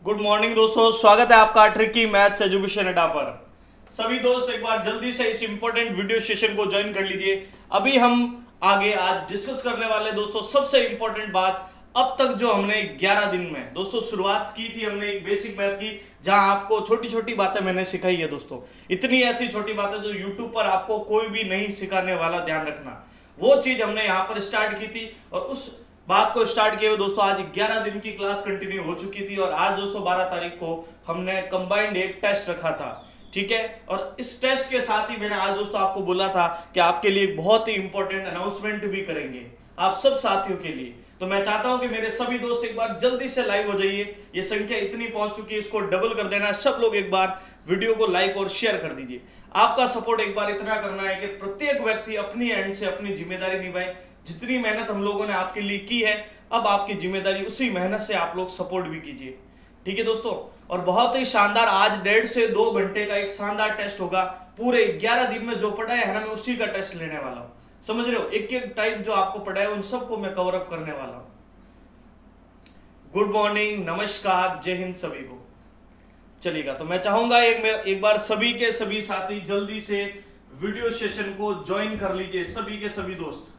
Good morning दोस्तों, स्वागत है आपका ट्रिकी मैथ्स एजुकेशन अड्डा पर। सभी दोस्त एक बार जल्दी से इस इंपॉर्टेंट वीडियो सेशन को ज्वाइन कर लीजिए। अभी हम आगे आज डिस्कस करने वाले दोस्तों सबसे इंपॉर्टेंट बात, अब तक जो हमने 11 दिन में दोस्तों शुरुआत की थी हमने एक बेसिक मैथ की, जहां आपको छोटी छोटी बातें मैंने सिखाई है दोस्तों। इतनी ऐसी छोटी बातें जो यूट्यूब पर आपको कोई भी नहीं सिखाने वाला, ध्यान रखना। वो चीज हमने यहाँ पर स्टार्ट की थी और उस बात को स्टार्ट किए हुए दोस्तों आज 11 दिन की क्लास कंटिन्यू हो चुकी थी और आज दोस्तों 12 तारीख को हमने कंबाइंड एक टेस्ट रखा था, ठीक है। और इस टेस्ट के साथ ही मैंने आज दोस्तों आपको बोला था कि आपके लिए बहुत ही इंपॉर्टेंट अनाउंसमेंट भी करेंगे आप सब साथियों के लिए। तो मैं चाहता हूं कि मेरे सभी दोस्त एक बार जल्दी से लाइव हो जाइए। ये संख्या इतनी पहुंच चुकी है, इसको डबल कर देना। सब लोग एक बार वीडियो को लाइक और शेयर कर दीजिए। आपका सपोर्ट एक बार इतना करना है कि प्रत्येक व्यक्ति अपनी एंड से अपनी जिम्मेदारी निभाए। जितनी मेहनत हम लोगों ने आपके लिए की है, अब आपकी जिम्मेदारी उसी मेहनत से आप लोग सपोर्ट भी कीजिए, ठीक है दोस्तों। और बहुत ही शानदार आज 1.5 से 2 घंटे का एक शानदार टेस्ट होगा। पूरे 11 दिन में जो पढ़ा है ना, मैं उसी का टेस्ट लेने वाला हूं, समझ रहे हो। एक एक टाइप जो आपको पढ़ा है उन सबको मैं कवर अप करने वाला हूं। गुड मॉर्निंग, नमस्कार, जय हिंद सभी को। चलिएगा, तो मैं चाहूंगा एक बार सभी के सभी साथी जल्दी से वीडियो सेशन को ज्वाइन कर लीजिए, सभी के सभी दोस्त।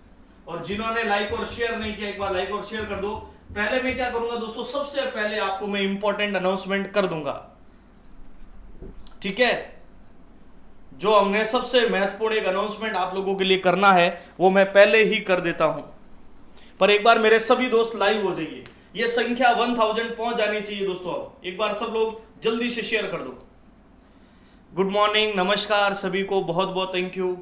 और जिन्होंने लाइक और शेयर नहीं किया, एक बार लाइक और शेयर कर दो। पहले मैं क्या करूंगा दोस्तों, सबसे पहले आपको मैं इंपॉर्टेंट अनाउंसमेंट कर दूंगा, ठीक है। जो हमने सबसे महत्वपूर्ण एक अनाउंसमेंट आप लोगों के लिए करना है वो मैं पहले ही कर देता हूं। पर एक बार मेरे सभी दोस्त लाइव हो जाइए। ये संख्या 1000 पहुंच जानी चाहिए दोस्तों। अब एक बार सब लोग जल्दी से शेयर कर दो। गुड मॉर्निंग, नमस्कार सभी को, बहुत बहुत थैंक यू।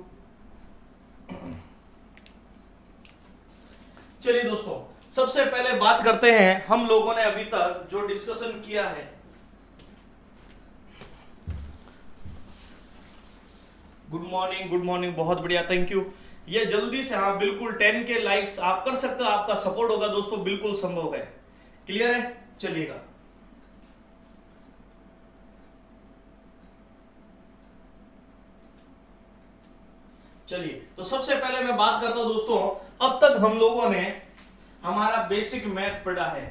चलिए दोस्तों, सबसे पहले बात करते हैं हम लोगों ने अभी तक जो डिस्कशन किया है। गुड मॉर्निंग, बहुत बढ़िया, थैंक यू। ये जल्दी से, हाँ बिल्कुल 10 के लाइक्स आप कर सकते हो, आपका सपोर्ट होगा दोस्तों, बिल्कुल संभव है। क्लियर है, चलिएगा। चलिए, तो सबसे पहले मैं बात करता हूं दोस्तों, अब तक हम लोगों ने हमारा बेसिक मैथ पढ़ा है।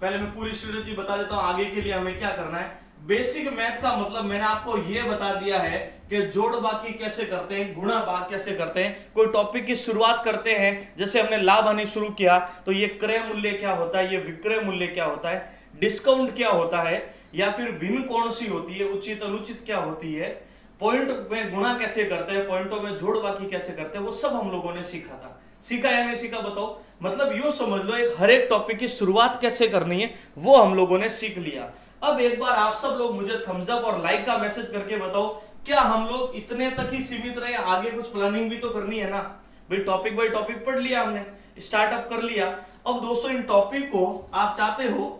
पहले मैं पूरी स्ट्रेटजी बता देता हूं आगे के लिए हमें क्या करना है। बेसिक मैथ का मतलब मैंने आपको यह बता दिया है कि जोड़ बाकी कैसे करते हैं, गुणा भाग कैसे करते हैं। कोई टॉपिक की शुरुआत करते हैं, जैसे हमने लाभ हानि शुरू किया, तो ये क्रय मूल्य क्या होता है, ये विक्रय मूल्य क्या होता है, डिस्काउंट क्या होता है, या फिर भिन्न कौन सी होती है, उचित अनुचित क्या होती है, पॉइंट में गुणा कैसे करते हैं, पॉइंटों में जोड़ बाकी कैसे करते हैं, वो सब हम लोगों ने सीखा था। सीखा या नहीं सीखा बताओ। मतलब यूं समझ लो, एक हर एक टॉपिक की शुरुआत कैसे करनी है वो हम लोगों ने सीख लिया। अब एक बार आप सब लोग मुझे थम्स अप और लाइक का मैसेज करके बताओ, क्या हम लोग इतने तक ही सीमित रहे, आगे कुछ प्लानिंग भी तो करनी है ना भाई। टॉपिक बाय टॉपिक पढ़ लिया हमने, स्टार्टअप कर लिया। अब दोस्तों इन टॉपिक को आप चाहते हो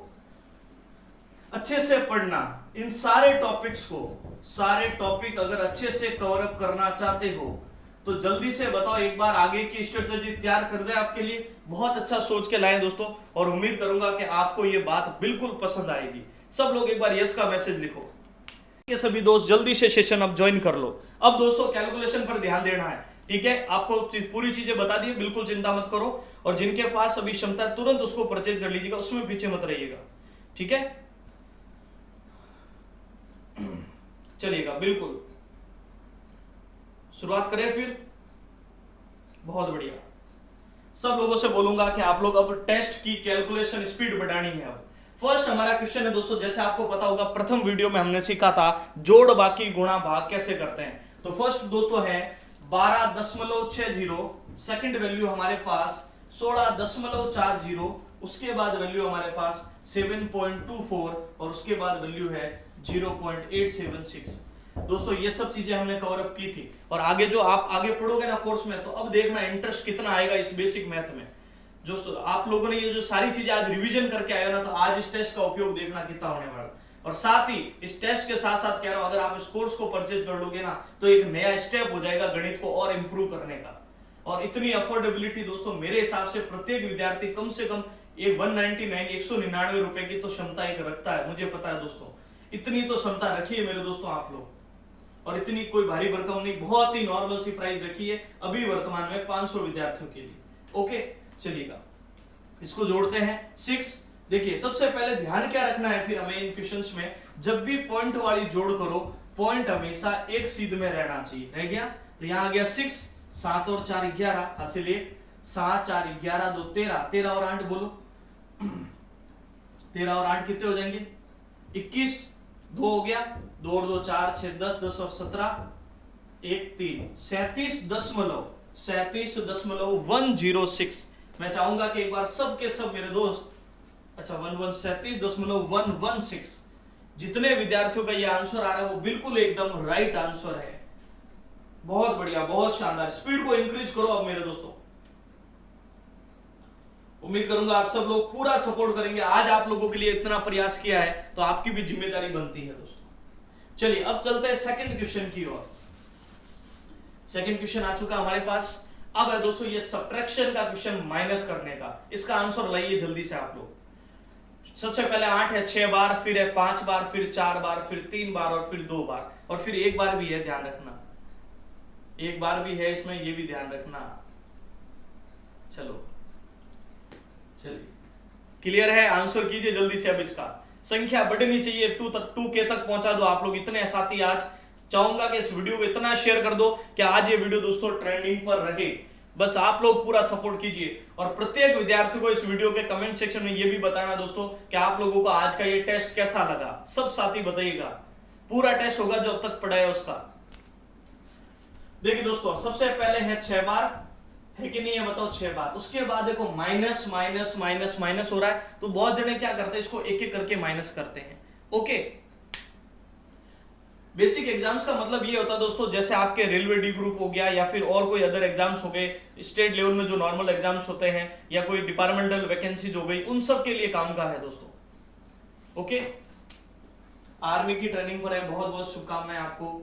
अच्छे से पढ़ना, इन सारे टॉपिक्स को, सारे टॉपिक अगर अच्छे से कवर अप करना चाहते हो तो जल्दी से बताओ। एक बार आगे की स्ट्रेटजी तैयार कर दे आपके लिए, बहुत अच्छा सोच के लाएं दोस्तों। और उम्मीद करूंगा कि आपको ये बात बिल्कुल पसंद आएगी। सब लोग एक बार यस का मैसेज लिखो। ये सभी दोस्त जल्दी से सेशन अब ज्वाइन कर लो। अब दोस्तों कैलकुलेशन पर ध्यान देना है, ठीक है। आपको पूरी चीजें बता दी, बिल्कुल चिंता मत करो। और जिनके पास अभी क्षमता है तुरंत उसको परचेज कर लीजिएगा, उसमें पीछे मत रहिएगा, ठीक है। चलिएगा, बिल्कुल शुरुआत करें फिर। बहुत बढ़िया। सब लोगों से बोलूंगा कि आप लोग अब टेस्ट की कैलकुलेशन स्पीड बढ़ानी है। अब फर्स्ट हमारा क्वेश्चन है दोस्तों, जैसे आपको पता होगा प्रथम वीडियो में हमने सीखा था जोड़ बाकी गुणा भाग कैसे करते हैं। तो फर्स्ट दोस्तों है 12.60, सेकंड वैल्यू हमारे पास 16.40, उसके बाद वैल्यू हमारे पास 7.24 और उसके बाद वैल्यू है 0.876। दोस्तों ये सब चीजें हमने कवर अप की थी। और आगे जो आप आगे पढ़ोगे ना कोर्स में, तो अब देखना इंटरेस्ट कितना आएगा इस बेसिक मैथ में। जो आप लोगों ने ये जो सारी चीजें आज रिवीजन करके आए हो ना, तो आज इस टेस्ट का उपयोग देखना कितना होने वाला। और साथ ही इस टेस्ट के साथ साथ कह रहा हूं, अगर आप इस कोर्स को परचेज कर लोगे ना, तो एक नया स्टेप हो जाएगा गणित को और इंप्रूव करने का। और इतनी अफोर्डेबिलिटी दोस्तों, मेरे हिसाब से प्रत्येक विद्यार्थी कम से कम ये 199 रुपए की तो क्षमता एक रखता है, मुझे पता है दोस्तों। इतनी तो क्षमता रखी है मेरे दोस्तों आप लोग। और इतनी कोई भारी भरकम नहीं, बहुत ही नॉर्मल सी प्राइस रखी है अभी वर्तमान में 500 विद्यार्थियों के लिए। ओके, चलिएगा इसको जोड़ते हैं। 6 देखिए सबसे पहले ध्यान क्या रखना है फिर हमें इन क्वेश्चंस में, जब भी पॉइंट वाली जोड़ करो पॉइंट हमेशा एक सीध में रहना चाहिए। रह गया तो यहां आ गया 6, 7 और 4 11 हासिल 1, 7 4 11 2 13, 13 और 8 बोलो 13 और 8 कितने हो जाएंगे 21, 2 हो गया, 2 और 2 4 6 10, 10 और 17 1 3, 37.106। मैं चाहूंगा कि एक बार सब के सब मेरे दोस्त, अच्छा 37.116 जितने विद्यार्थियों का ये आंसर आ रहा है वो बिल्कुल एकदम राइट आंसर है। बहुत बढ़िया, बहुत शानदार। स्पीड को इंक्रीज करो अब मेरे दोस्तों। उम्मीद करूंगा आप सब लोग पूरा सपोर्ट करेंगे। आज आप लोगों के लिए इतना प्रयास किया है तो आपकी भी जिम्मेदारी बनती है दोस्तों। चलिए अब चलते हैं सेकंड क्वेश्चन की ओर। सेकंड क्वेश्चन आ चुका हमारे पास। अब है दोस्तों ये सब्ट्रैक्शन का क्वेश्चन, माइनस करने का। इसका आंसर लाइए जल्दी से आप लोग। सबसे पहले 8 है 6 बार, फिर है 5 बार, फिर 4 बार, फिर 3 बार और फिर 2 बार और फिर 1 बार भी है, ध्यान रखना 1 बार भी है इसमें, ये भी ध्यान रखना। चलो चलिए क्लियर है, आंसर कीजिए जल्दी से। अब इसका संख्या बढ़नी चाहिए, 2K तक पहुंचा दो आप लोग। इतने साथी आज चाहूंगा कि इस वीडियो को इतना शेयर कर दो कि आज ये वीडियो दोस्तों ट्रेंडिंग पर रहे। बस आप लोग पूरा सपोर्ट कीजिए और प्रत्येक विद्यार्थी को इस वीडियो के कमेंट सेक्शन में ये भी बताना दोस्तों कि आप लोगों को आज का ये टेस्ट कैसा लगा। सब साथी बताइएगा, पूरा टेस्ट होगा जो अब तक पढ़ा है उसका। देखिए दोस्तों सबसे पहले है 6 बार, है कि नहीं है बताओ 6 बार। उसके बाद देखो माइनस माइनस माइनस माइनस हो रहा है, तो बहुत जने क्या करते हैं इसको एक एक करके माइनस करते हैं। ओके, बेसिक एग्जाम्स का मतलब ये होता है दोस्तों, जैसे आपके रेलवे डी ग्रुप हो गया या फिर और कोई अदर एग्जाम्स हो गए, स्टेट लेवल में जो नॉर्मल एग्जाम्स होते हैं या कोई डिपार्टमेंटल वैकेंसीज हो गई, उन सब के लिए काम का है दोस्तों। ओके, आर्मी की ट्रेनिंग पर है, बहुत बहुत शुभकामनाएं आपको।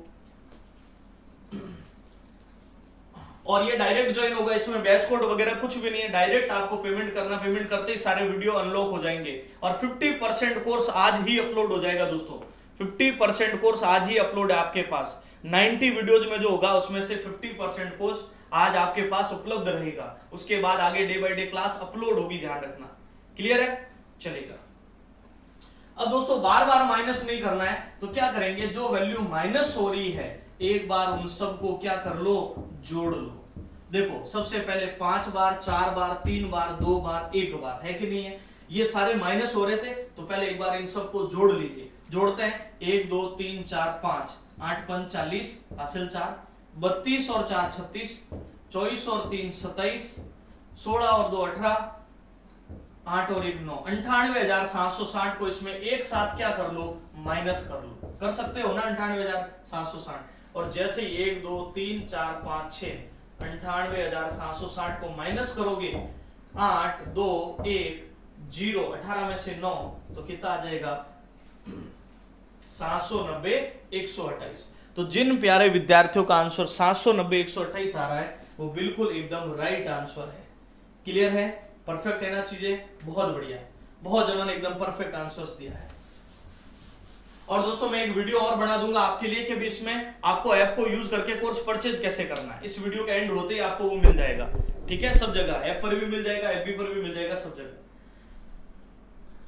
और ये डायरेक्ट ज्वाइन होगा, इसमें बैच कोड वगैरह कुछ भी नहीं है, डायरेक्ट आपको पेमेंट करना, पेमेंट करते ही सारे वीडियो अनलॉक हो जाएंगे और 50% कोर्स आज ही अपलोड हो जाएगा दोस्तों। 50% कोर्स आज ही अपलोड है आपके पास। 90 वीडियोज में जो होगा उसमें से 50% कोर्स आज आपके पास उपलब्ध रहेगा। उसके बाद आगे day by day class upload होगी, ध्यान रखना। क्लियर है, चलेगा। अब दोस्तों बार बार माइनस नहीं करना है, तो क्या करेंगे, जो वैल्यू माइनस हो रही है एक बार उन सबको क्या कर लो, जोड़ लो। देखो सबसे पहले 5 बार, 4 बार, 3 बार, 2 बार, 1 बार, है कि नहीं है। ये सारे माइनस हो रहे थे तो पहले एक बार इन सबको जोड़ लीजिए। जोड़ते हैं 1 2 3 4 5, 8 5 40 हासिल 4, 32 और 4 36, 24 और 3 27, 16 और 2 18, 8 और 1 9, 98,760 को इसमें एक साथ क्या कर लो, माइनस कर लो। कर सकते हो ना 98,760। और जैसे 1 2 3 4 5 6, 98,760 को माइनस करोगे 8 2 1 0, 18 में से 9 तो कितना आ जाएगा 790 128। तो जिन प्यारे विद्यार्थियों का आंसर 790 128 आ रहा है वो बिल्कुल एकदम राइट आंसर है। क्लियर है, परफेक्ट है ना चीजें, बहुत बढ़िया। बहुत जनों ने एकदम परफेक्ट आंसर्स दिया है। और दोस्तों मैं एक वीडियो और बना दूंगा आपके लिए कि भी इसमें आपको ऐप को यूज करके कोर्स परचेज कैसे करना है। इस वीडियो के एंड होते ही आपको वो मिल जाएगा, ठीक है, सब जगह ऐप पर भी मिल जाएगा, एफबी पर भी मिल जाएगा, सब जगह।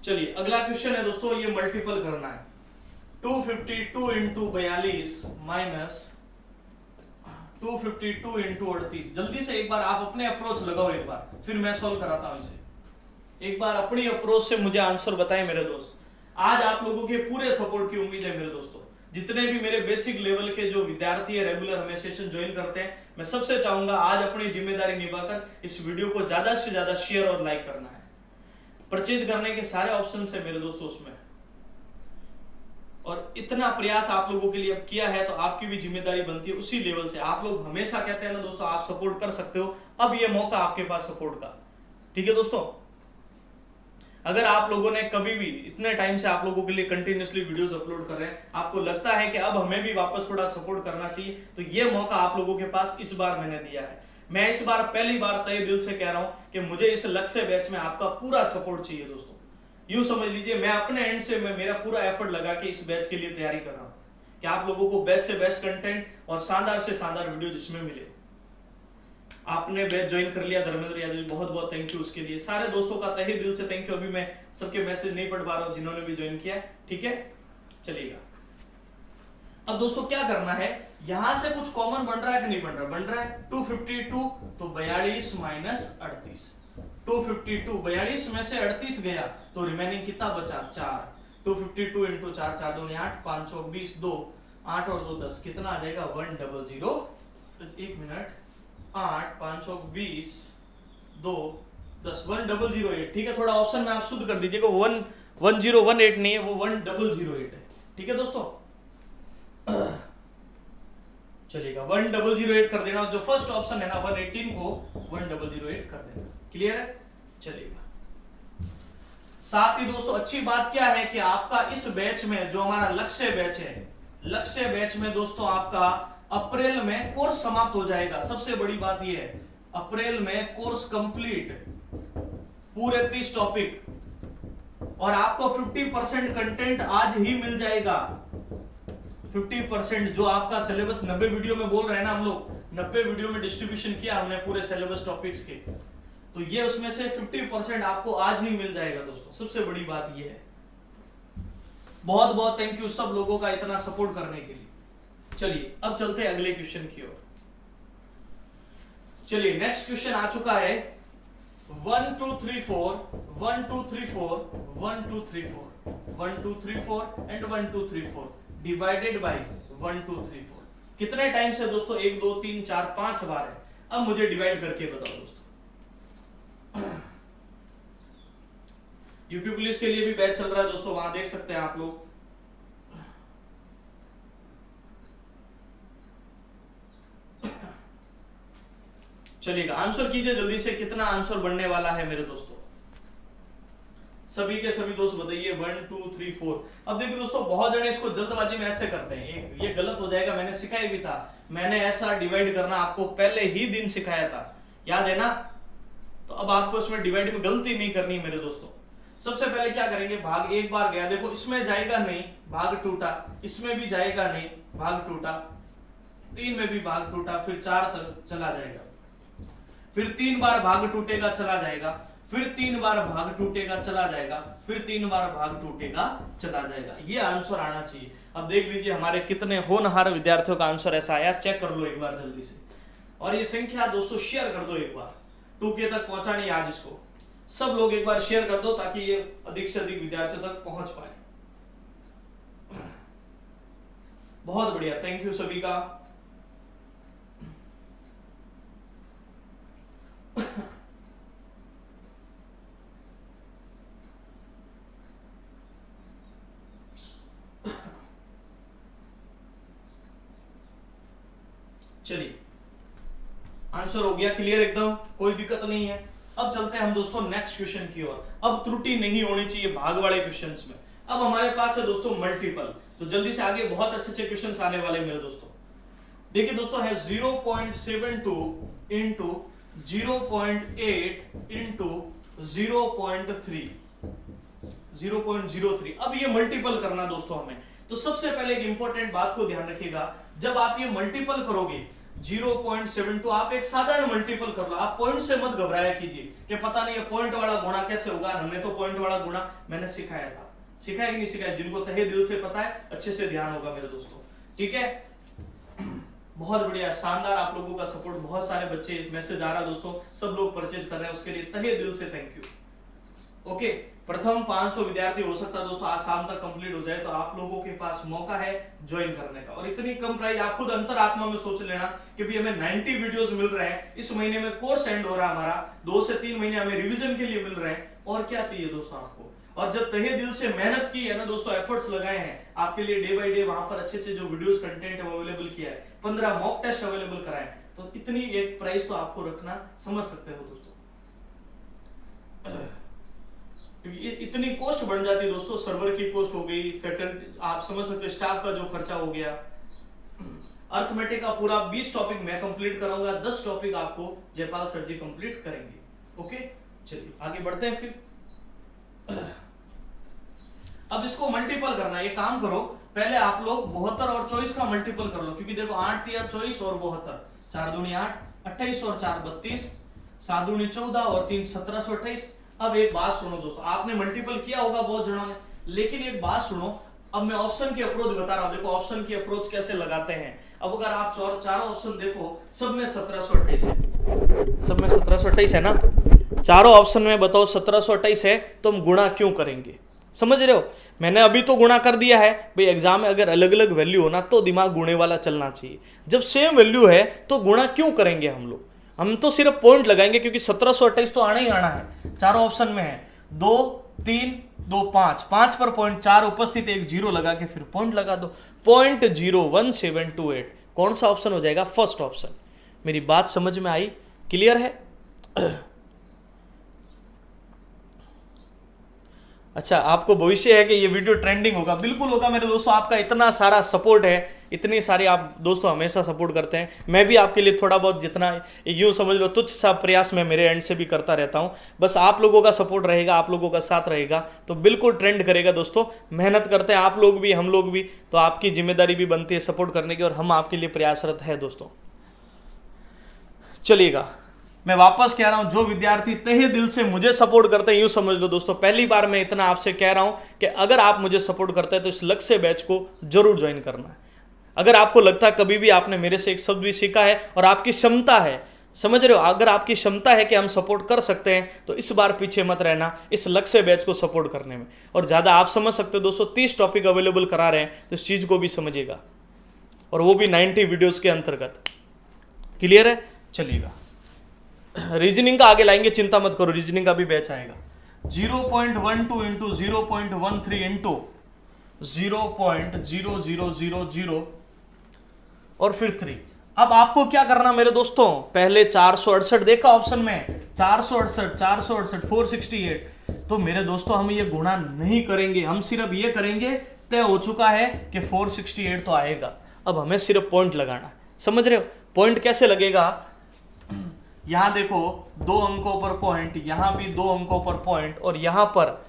चलिए अगला क्वेश्चन है दोस्तों, ये मल्टीपल करना है। 252 इंटू 42 माइनस 252 इंटू 38। जल्दी से एक बार आप अपने अप्रोच लगाओ, एक बार फिर मैं सॉल्व कराता हूं इसे। एक बार अपनी अप्रोच से मुझे आंसर बताएं मेरे दोस्त। आज आप लोगों के पूरे सपोर्ट की उम्मीद है मेरे दोस्तों। जितने भी मेरे बेसिक लेवल के जो विद्यार्थी है, रेगुलर हमें सेशन ज्वाइन करते हैं, मैं सबसे चाहूंगा आज अपनी जिम्मेदारी निभाकर इस वीडियो को ज्यादा से ज्यादा शेयर और लाइक करना है। परचेज करने के सारे ऑप्शन है मेरे दोस्तों उसमें, और इतना प्रयास आप लोगों के लिए अब किया है तो आपकी भी जिम्मेदारी बनती है उसी लेवल से। आप लोग हमेशा कहते हैं ना दोस्तों आप सपोर्ट कर सकते हो, अब ये मौका आपके पास सपोर्ट का। ठीक है दोस्तों, अगर आप लोगों ने कभी भी इतने टाइम से आप लोगों के लिए कंटिन्यूअसली वीडियोस अपलोड कर रहे हैं, आपको लगता है कि अब हमें भी वापस थोड़ा सपोर्ट करना चाहिए, तो ये मौका आप लोगों के पास इस बार मैंने दिया है। मैं इस बार पहली बार तय दिल से कह रहा हूं कि मुझे इस लक्ष्य बैच में आपका पूरा सपोर्ट चाहिए दोस्तों। यूं समझ लीजिए मैं अपने एंड से मैं मेरा पूरा एफर्ट लगा के इस बैच के लिए तैयारी कर रहा हूं कि आप लोगों को बेस्ट से बेस्ट कंटेंट और शानदार से शानदार वीडियो जिसमें मिले। आपने बैच ज्वाइन कर लिया धर्मेंद्र यादव जी, बहुत बहुत थैंक यू उसके लिए। सारे दोस्तों का तहे दिल से थैंक यू। अभी मैं सबके मैसेज नहीं पढ़ पा रहा हूँ जिन्होंने भी ज्वाइन किया, ठीक है, चलिएगा। अब दोस्तों क्या करना है, यहां से कुछ कॉमन बन रहा है कि नहीं बन रहा? बन रहा है 252, तो 42 माइनस 38, 252 42 में से 38 गया तो रिमेनिंग कितना बचा? 4। 252 इंटू 4, 4 दूनी 8, 5 चौक 20, 2 8 और 2 10, कितना आ जाएगा? 100। एक मिनट, 8 5 चौक 20, 2 10, 1008। ठीक है, थोड़ा ऑप्शन में आप शुद्ध कर दीजिएगा, 1018 नहीं है, वो 1008 है। ठीक है दोस्तों, चलिएगा 1008 कर देना। जो फर्स्ट ऑप्शन है ना 118 को 1008 कर देना। क्लियर है, चलिएगा। साथ ही दोस्तों अच्छी बात क्या है कि आपका इस बैच में जो हमारा लक्ष्य बैच है, लक्ष्य बैच में दोस्तों आपका अप्रैल में कोर्स समाप्त हो जाएगा। सबसे बड़ी बात यह है, अप्रैल में कोर्स कंप्लीट, पूरे 30 टॉपिक, और आपको 50% कंटेंट आज ही मिल जाएगा। 50% जो आपका सिलेबस 90 वीडियो में बोल रहे हैं ना हम लोग, 90 वीडियो में डिस्ट्रीब्यूशन किया हमने पूरे सिलेबस टॉपिक्स के, तो ये उसमें से 50% आपको आज ही मिल जाएगा दोस्तों। सबसे बड़ी बात ये है। बहुत बहुत थैंक यू सब लोगों का इतना सपोर्ट करने के लिए। चलिए अब चलते हैं अगले क्वेश्चन की ओर। चलिए नेक्स्ट क्वेश्चन आ चुका है 1 2 3 4 1 2 3 4 1 2 3 4 1 2 3 4 एंड 1 2 3 4 डिवाइडेड बाय 1 2 3 4। कितने टाइम से दोस्तों? 1 2 3 4 5 बार है। अब मुझे डिवाइड करके बताओ दोस्तों। यूपी पुलिस के लिए भी बैच चल रहा है दोस्तों, वहां देख सकते हैं आप लोग। चलिएगा आंसर कीजिए जल्दी से, कितना आंसर बनने वाला है मेरे दोस्तों? सभी के सभी दोस्त बताइए 1 2 3 4। अब देखिए दोस्तों, बहुत जने इसको जल्दबाजी में ऐसे करते हैं, ये गलत हो जाएगा। मैंने सिखाया भी था, मैंने ऐसा डिवाइड करना आपको पहले ही दिन सिखाया था, याद है ना? तो अब आपको इसमें डिवाइड में गलती नहीं करनी मेरे दोस्तों। सबसे पहले क्या करेंगे, भाग एक बार गया, देखो इसमें जाएगा नहीं, भाग टूटा, इसमें भी जाएगा नहीं, भाग टूटा, 3 में भी भाग टूटा, फिर 4 तक चला जाएगा, फिर 3 बार भाग टूटेगा चला जाएगा, फिर 3 बार भाग टूटेगा चला जाएगा, फिर 3 बार भाग टूटेगा चला जाएगा। ये आंसर आना चाहिए। अब देख लीजिए हमारे कितने होनहार विद्यार्थियों का आंसर ऐसा आया, चेक कर लो एक बार जल्दी से। और ये संख्या दोस्तों शेयर कर दो एक बार, 2K तक पहुंचानी आज इसको, सब लोग एक बार शेयर कर दो ताकि ये अधिक से अधिक विद्यार्थियों तक पहुंच पाए। बहुत बढ़िया, थैंक यू सभी का। चलिए आंसर हो गया क्लियर एकदम, कोई दिक्कत नहीं है। अब चलते हैं हम दोस्तों नेक्स्ट क्वेश्चन की ओर। अब त्रुटि नहीं होनी चाहिए भाग वाले क्वेश्चंस में। अब हमारे पास है दोस्तों मल्टीपल, तो जल्दी से आगे बहुत अच्छे अच्छे क्वेश्चंस आने वाले मेरे दोस्तों। देखिए दोस्तों है 0.72 इंटू 0.8 इंटू 0.3, 0.03। अब ये मल्टीपल करना दोस्तों हमें, तो सबसे पहले एक इंपॉर्टेंट बात को ध्यान रखिएगा, जब आप ये मल्टीपल करोगे 0.72, आप एक साधारण मल्टीपल कर लो, आप पॉइंट से मत घबराया कीजिए कि पता नहीं है पॉइंट वाला गुणा कैसे होगा। हमने तो पॉइंट वाला गुणा मैंने सिखाया था, सिखाया कि नहीं सिखाया? जिनको तहे दिल से पता है अच्छे से ध्यान होगा मेरे दोस्तों, ठीक है। बहुत बढ़िया, शानदार, आप लोगों का सपोर्ट, बहुत सारे बच्चे मैसेज आ रहा है दोस्तों, सब लोग परचेज कर रहे हैं, उसके लिए तहे दिल से थैंक यू। ओके, प्रथम 500 विद्यार्थी हो सकता है दोस्तों आज शाम तक कंप्लीट हो जाए, तो आप लोगों के पास मौका है ज्वाइन करने का। और इतनी कम प्राइस, आप खुद अंतरात्मा में सोच लेना कि भी हमें 90 वीडियोस मिल रहे हैं, इस महीने में कोर्स एंड हो रहा है हमारा, 2 से 3 महीने हमें रिवीजन के लिए मिल रहे हैं, और क्या चाहिए दोस्तों आपको? और जब तहे दिल से मेहनत की है ना दोस्तों, एफर्ट्स लगाए हैं आपके लिए, डे बाय डे वहां पर अच्छे अच्छे जो वीडियोस कंटेंट है वो अवेलेबल किया है, 15 मॉक टेस्ट अवेलेबल कराए, तो इतनी एक प्राइस तो आपको रखना, समझ सकते हो दोस्तों। इतनी कॉस्ट बढ़ जाती है दोस्तों, सर्वर की कॉस्ट हो गई, फैकल्टी आप समझ सकते हो, स्टाफ का जो खर्चा हो गया। अर्थमेटिक का पूरा 20 टॉपिक मैं कंप्लीट कराऊंगा, 10 टॉपिक आपको जयपाल सर जी कंप्लीट करेंगे। ओके, चलिए आगे बढ़ते हैं फिर। अब इसको मल्टीपल करना, ये काम करो, पहले आप लोग 72 और 24 का मल्टीपल कर लो, क्योंकि देखो 8 या 24 और 72, 4 दूनी 8, 28 और 4 32, 7 दूनी 14 और 3 1728। अब एक बात सुनो दोस्तों, आपने मल्टीपल किया होगा बहुत जनों ने, लेकिन एक बात सुनो, अब मैं ऑप्शन की अप्रोच बता रहा हूं। देखो ऑप्शन की अप्रोच कैसे लगाते हैं। अब अगर आप चारों ऑप्शन देखो, सब में 1728 है, सब में 1728 है ना, चारों ऑप्शन में बताओ 1728 है, तो हम गुणा क्यों करेंगे? समझ रहे हो? मैंने अभी तो गुणा कर दिया है भाई, एग्जाम में अगर अलग अलग वैल्यू हो ना तो दिमाग गुणे वाला चलना चाहिए। जब सेम वैल्यू है तो गुणा क्यों करेंगे हम लोग? हम तो सिर्फ पॉइंट लगाएंगे, क्योंकि 1728 तो आना ही आना है। चारों ऑप्शन में है 2 3 2 5, 5 पर पॉइंट 4 उपस्थित, एक जीरो लगा के फिर पॉइंट लगा दो, 0.01728। कौन सा ऑप्शन हो जाएगा? First option. मेरी बात समझ में आई? क्लियर है? अच्छा, आपको भविष्य है कि ये वीडियो ट्रेंडिंग होगा? बिल्कुल होगा मेरे दोस्तों, आपका इतना सारा सपोर्ट है, इतनी सारी आप दोस्तों हमेशा सपोर्ट करते हैं। मैं भी आपके लिए थोड़ा बहुत, जितना यूँ समझ लो तुच्छ सा प्रयास मैं मेरे एंड से भी करता रहता हूँ। बस आप लोगों का सपोर्ट रहेगा, आप लोगों का साथ रहेगा तो बिल्कुल ट्रेंड करेगा दोस्तों। मेहनत करते हैं आप लोग भी, हम लोग भी, तो आपकी जिम्मेदारी भी बनती है सपोर्ट करने की, और हम आपके लिए प्रयासरत है दोस्तों। चलिएगा, मैं वापस कह रहा हूं, जो विद्यार्थी तहे दिल से मुझे सपोर्ट करते हैं, यूं समझ लो दोस्तों, पहली बार मैं इतना आपसे कह रहा हूं कि अगर आप मुझे सपोर्ट करते हैं तो इस लक्ष्य बैच को जरूर ज्वाइन करना है। अगर आपको लगता है कभी भी आपने मेरे से एक शब्द भी सीखा है और आपकी क्षमता है, समझ रहे हो, अगर आपकी क्षमता है कि हम सपोर्ट कर सकते हैं, तो इस बार पीछे मत रहना इस लक्ष्य बैच को सपोर्ट करने में। और ज़्यादा आप समझ सकते हो दोस्तों, 30 टॉपिक अवेलेबल करा रहे हैं, तो इस चीज़ को भी समझिएगा, और वो भी 90 वीडियोज़ के अंतर्गत। क्लियर है? चलिएगा, रीजनिंग का आगे लाएंगे, चिंता मत करो, रीजनिंग का भी बैच आएगा। 0.12 इंटू 0.13 इंटू 0.0000 और फिर 3। अब आपको क्या करना मेरे दोस्तों, पहले 468 देखा ऑप्शन में, 468 468 तो मेरे दोस्तों हम ये गुणा नहीं करेंगे, हम सिर्फ ये करेंगे, तय हो चुका है कि 468 तो आएगा। अब हमें सिर्फ पॉइंट लगाना है, समझ रहे हो? पॉइंट कैसे लगेगा? यहां देखो 2 अंकों पर पॉइंट, यहां भी 2 अंकों पर पॉइंट, और यहां पर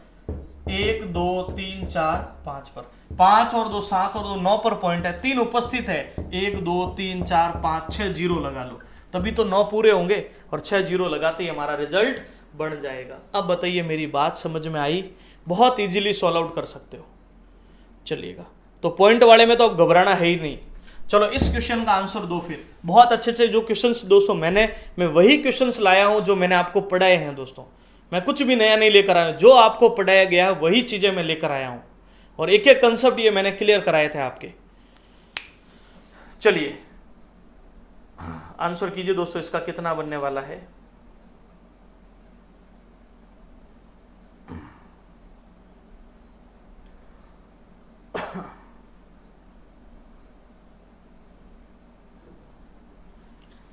1 2 3 4 5 पर, 5 और 2 7 और 2 9 पर पॉइंट है, 3 उपस्थित है, 1 2 3 4 5 6 जीरो लगा लो, तभी तो 9 पूरे होंगे, और 6 जीरो लगाते ही हमारा रिजल्ट बन जाएगा। अब बताइए, मेरी बात समझ में आई? बहुत इजीली सॉल्व आउट कर सकते हो। चलिएगा, तो पॉइंट वाले में तो अब घबराना है ही नहीं। चलो इस क्वेश्चन का आंसर दो फिर। बहुत अच्छे से जो क्वेश्चंस दोस्तों मैं वही क्वेश्चंस लाया हूं जो मैंने आपको पढ़ाए हैं दोस्तों। मैं कुछ भी नया नहीं लेकर आया हूं, जो आपको पढ़ाया गया है वही चीजें मैं लेकर आया हूं, और एक एक कंसेप्ट ये मैंने क्लियर कराए थे आपके। चलिए आंसर कीजिए दोस्तों, इसका कितना बनने वाला है?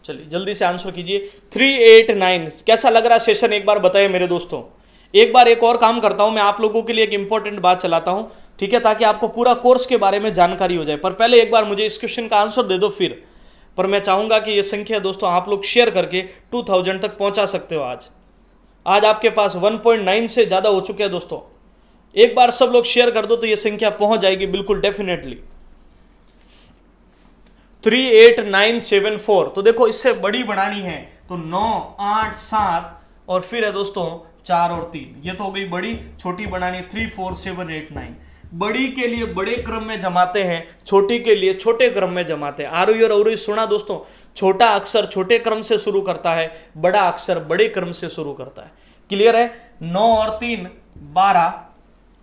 चलिए जल्दी से आंसर कीजिए। 389 कैसा लग रहा है सेशन, एक बार बताइए मेरे दोस्तों। एक बार एक और काम करता हूं, मैं आप लोगों के लिए एक इंपॉर्टेंट बात चलाता हूं, ठीक है, ताकि आपको पूरा कोर्स के बारे में जानकारी हो जाए। पर पहले एक बार मुझे इस क्वेश्चन का आंसर दे दो फिर। पर मैं चाहूंगा कि ये संख्या दोस्तों आप लोग शेयर करके 2000 तक पहुंचा सकते हो। आज आपके पास 1.9 से ज्यादा हो चुके हैं दोस्तों। एक बार सब लोग शेयर कर दो तो ये संख्या पहुंच जाएगी बिल्कुल डेफिनेटली। 38974। तो देखो इससे बड़ी बनानी है तो 9 8 7 और फिर है दोस्तों 4 और 3, ये तो हो गई बड़ी। छोटी बनानी 3 4 7 8 9। बड़ी के लिए बड़े क्रम में जमाते हैं, छोटी के लिए छोटे क्रम में जमाते हैं। आरोही और अवरोही सुना दोस्तों, छोटा अक्षर छोटे क्रम से शुरू करता है, बड़ा अक्षर बड़े क्रम से शुरू करता है। क्लियर है? 9 और 3 12,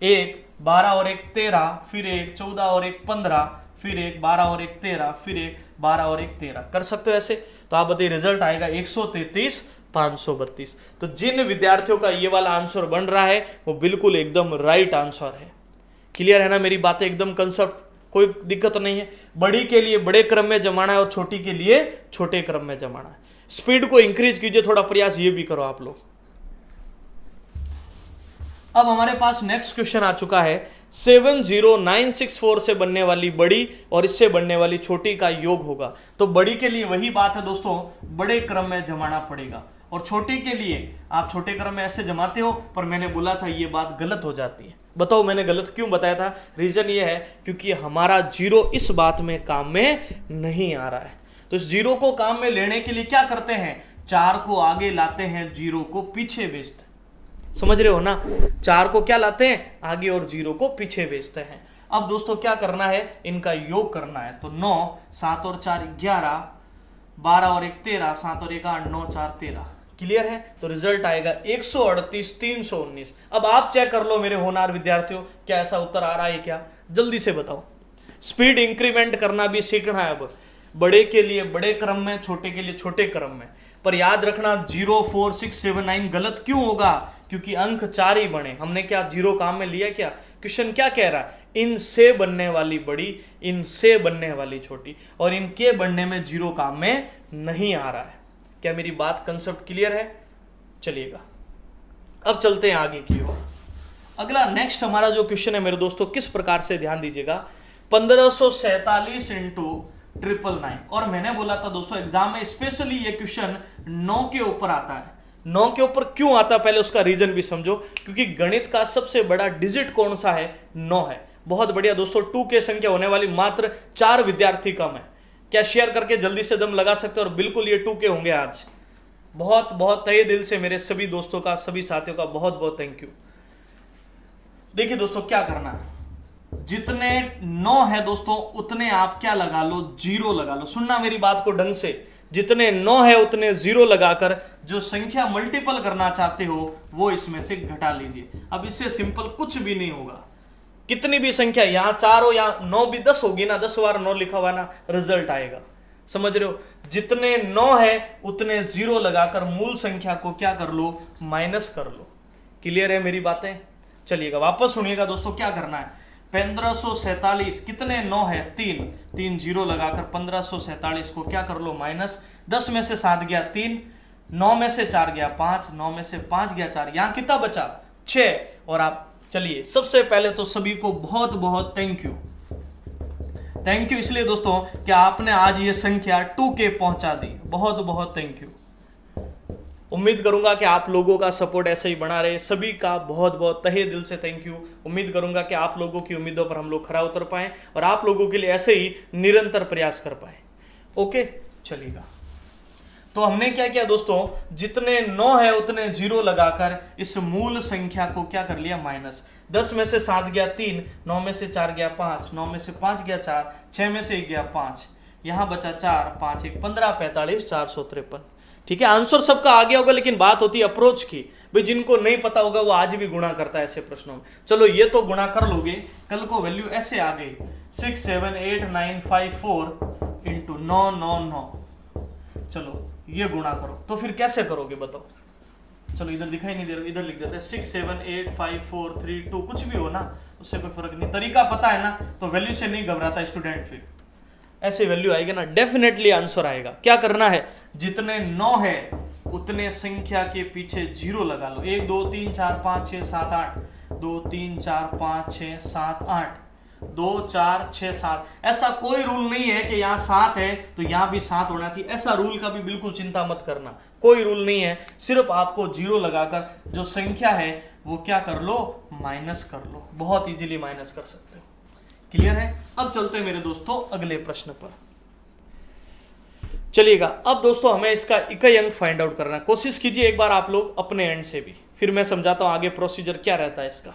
1 12 और 1 13, फिर 1 14 और 1 15, फिर 1 12 और 1 13, फिर 1 12 और 1 13। कर सकते हो ऐसे? तो आप बताइए रिजल्ट आएगा 133 532। तो जिन विद्यार्थियों का ये वाला आंसर बन रहा है वो बिल्कुल एकदम राइट आंसर है। क्लियर है ना? मेरी बातें एकदम कंसेप्ट, कोई दिक्कत नहीं है। बड़ी के लिए बड़े क्रम में जमाना है और छोटी के लिए छोटे क्रम में जमाना है। स्पीड को इंक्रीज कीजिए थोड़ा, प्रयास ये भी करो आप लोग। अब हमारे पास नेक्स्ट क्वेश्चन आ चुका है। 70964 से बनने वाली बड़ी और इससे बनने वाली छोटी का योग होगा। तो बड़ी के लिए वही बात है दोस्तों, बड़े क्रम में जमाना पड़ेगा, और छोटी के लिए आप छोटे क्रम में ऐसे जमाते हो। पर मैंने बोला था ये बात गलत हो जाती है। बताओ मैंने गलत क्यों बताया था? रीजन ये है क्योंकि हमारा जीरो इस बात में काम में नहीं आ रहा है। तो इस 0 को काम में लेने के लिए क्या करते हैं, 4 को आगे लाते हैं, 0 को पीछे भेजते हैं। समझ रहे हो ना, 4 को क्या लाते हैं आगे और 0 को पीछे भेजते हैं। अब दोस्तों क्या करना है, इनका योग करना है। तो 9, 7 और 4 11, 12 और 1 13, 7 और 1 8, 9 4 13। क्लियर है। तो रिजल्ट आएगा 138 319। अब आप चेक कर लो मेरे होनहार विद्यार्थियों, क्या ऐसा उत्तर आ रहा है क्या, जल्दी से बताओ। स्पीड इंक्रीमेंट करना भी सीखना है अब, बड़े के लिए बड़े क्रम में, छोटे के लिए छोटे क्रम में। पर याद रखना 0 4 6 7 9 गलत क्यों होगा, क्योंकि अंक 4 ही बने। हमने क्या 0 काम में लिया क्या, क्वेश्चन क्या कह रहा है, इनसे बनने वाली बड़ी, इनसे बनने वाली छोटी, और इनके बनने में 0 काम में नहीं आ रहा है। क्या मेरी बात कंसेप्ट क्लियर है। चलिएगा अब चलते हैं आगे की ओर। अगला नेक्स्ट हमारा जो क्वेश्चन है मेरे दोस्तों, किस प्रकार से ध्यान दीजिएगा, 1547 इंटू 999। और मैंने बोला था दोस्तों एग्जाम में स्पेशली ये क्वेश्चन 9 के ऊपर आता है। 9 के ऊपर क्यों आता है पहले उसका रीजन भी समझो, क्योंकि गणित का सबसे बड़ा डिजिट कौन सा है, 9 है। बहुत बढ़िया दोस्तों, 2 के संख्या होने वाली मात्र 4 विद्यार्थी कम है। क्या शेयर करके जल्दी से दम लगा सकते हो, और बिल्कुल ये 2 के होंगे आज। बहुत बहुत तहे दिल से मेरे सभी दोस्तों का, सभी साथियों का बहुत बहुत थैंक यू। देखिए दोस्तों क्या करना है, जितने 9 है दोस्तों उतने आप क्या लगा लो, 0 लगा लो। सुनना मेरी बात को ढंग से, जितने 9 है उतने 0 लगाकर जो संख्या मल्टीपल करना चाहते हो वो इसमें से घटा लीजिए। अब इससे सिंपल कुछ भी नहीं होगा, कितनी भी संख्या, यहां 4 हो या 9 भी 10 होगी ना, 10 बार 9 लिखा हुआ ना, रिजल्ट आएगा। समझ रहे हो, जितने 9 है उतने 0 लगाकर मूल संख्या को क्या कर लो, माइनस कर लो। क्लियर है मेरी बातें। चलिएगा वापस सुनिएगा दोस्तों, क्या करना है, 1547 कितने 9 है, 3 0 लगाकर 1547 को क्या कर लो, माइनस। 10 में से 7 गया 3, 9 में से 4 गया 5, 9 में से 5 गया 4, यहां कितना बचा 6। और आप चलिए सबसे पहले तो सभी को बहुत बहुत थैंक यू। थैंक यू इसलिए दोस्तों कि आपने आज ये संख्या 2 के पहुंचा दी, बहुत बहुत थैंक यू। उम्मीद करूंगा कि आप लोगों का सपोर्ट ऐसे ही बना रहे, सभी का बहुत बहुत तहे दिल से थैंक यू। उम्मीद करूंगा कि आप लोगों की उम्मीदों पर हम लोग खरा उतर पाएं और आप लोगों के लिए ऐसे ही निरंतर प्रयास कर पाए। ओके चलिएगा, तो हमने क्या किया दोस्तों, जितने 9 है उतने 0 लगाकर इस मूल संख्या को क्या कर लिया, माइनस। 10 में से 7 गया 3, 9 में से 4 गया 5, 9 में से 5 गया 4, 6 में से 1 गया 5, यहां बचा 4, 5 1 15 45 453। ठीक है, आंसर सबका आ गया होगा, लेकिन बात होती है अप्रोच की। भाई जिनको नहीं पता होगा वो आज भी गुणा करता है ऐसे प्रश्नों में। चलो ये तो गुणा कर लोगे, कल को वैल्यू ऐसे आ गई 6 7 8 9 5 4 इंटू 9 9 9। चलो ये गुणा करो, तो फिर कैसे करोगे बताओ। चलो इधर दिखाई नहीं दे रहा, इधर लिख देते हैं 6 7 8 5 4 3 2, कुछ भी हो ना उससे कोई फर्क नहीं, तरीका पता है ना, तो वैल्यू से नहीं घबराता स्टूडेंट। फिर ऐसे वैल्यू आएगा ना, डेफिनेटली आंसर आएगा। क्या करना है, जितने 9 है उतने संख्या के पीछे 0 लगा लो। 1 2 3 4 5 6 7 8, 2 3 4 5 6 7 8, 2 4 6 7। ऐसा कोई रूल नहीं है कि यहाँ 7 है तो यहाँ भी 7 होना चाहिए, ऐसा रूल का भी बिल्कुल चिंता मत करना, कोई रूल नहीं है। सिर्फ आपको 0 लगाकर जो संख्या है वो क्या कर लो, माइनस कर लो। बहुत इजीली माइनस कर सकते हो। क्लियर है। अब चलते हैं मेरे दोस्तों अगले प्रश्न पर। चलिएगा, अब दोस्तों हमें इसका इकाई अंक फाइंड आउट करना है। कोशिश कीजिए एक बार आप लोग अपने एंड से भी, फिर मैं समझाता हूं आगे प्रोसीजर क्या रहता है इसका।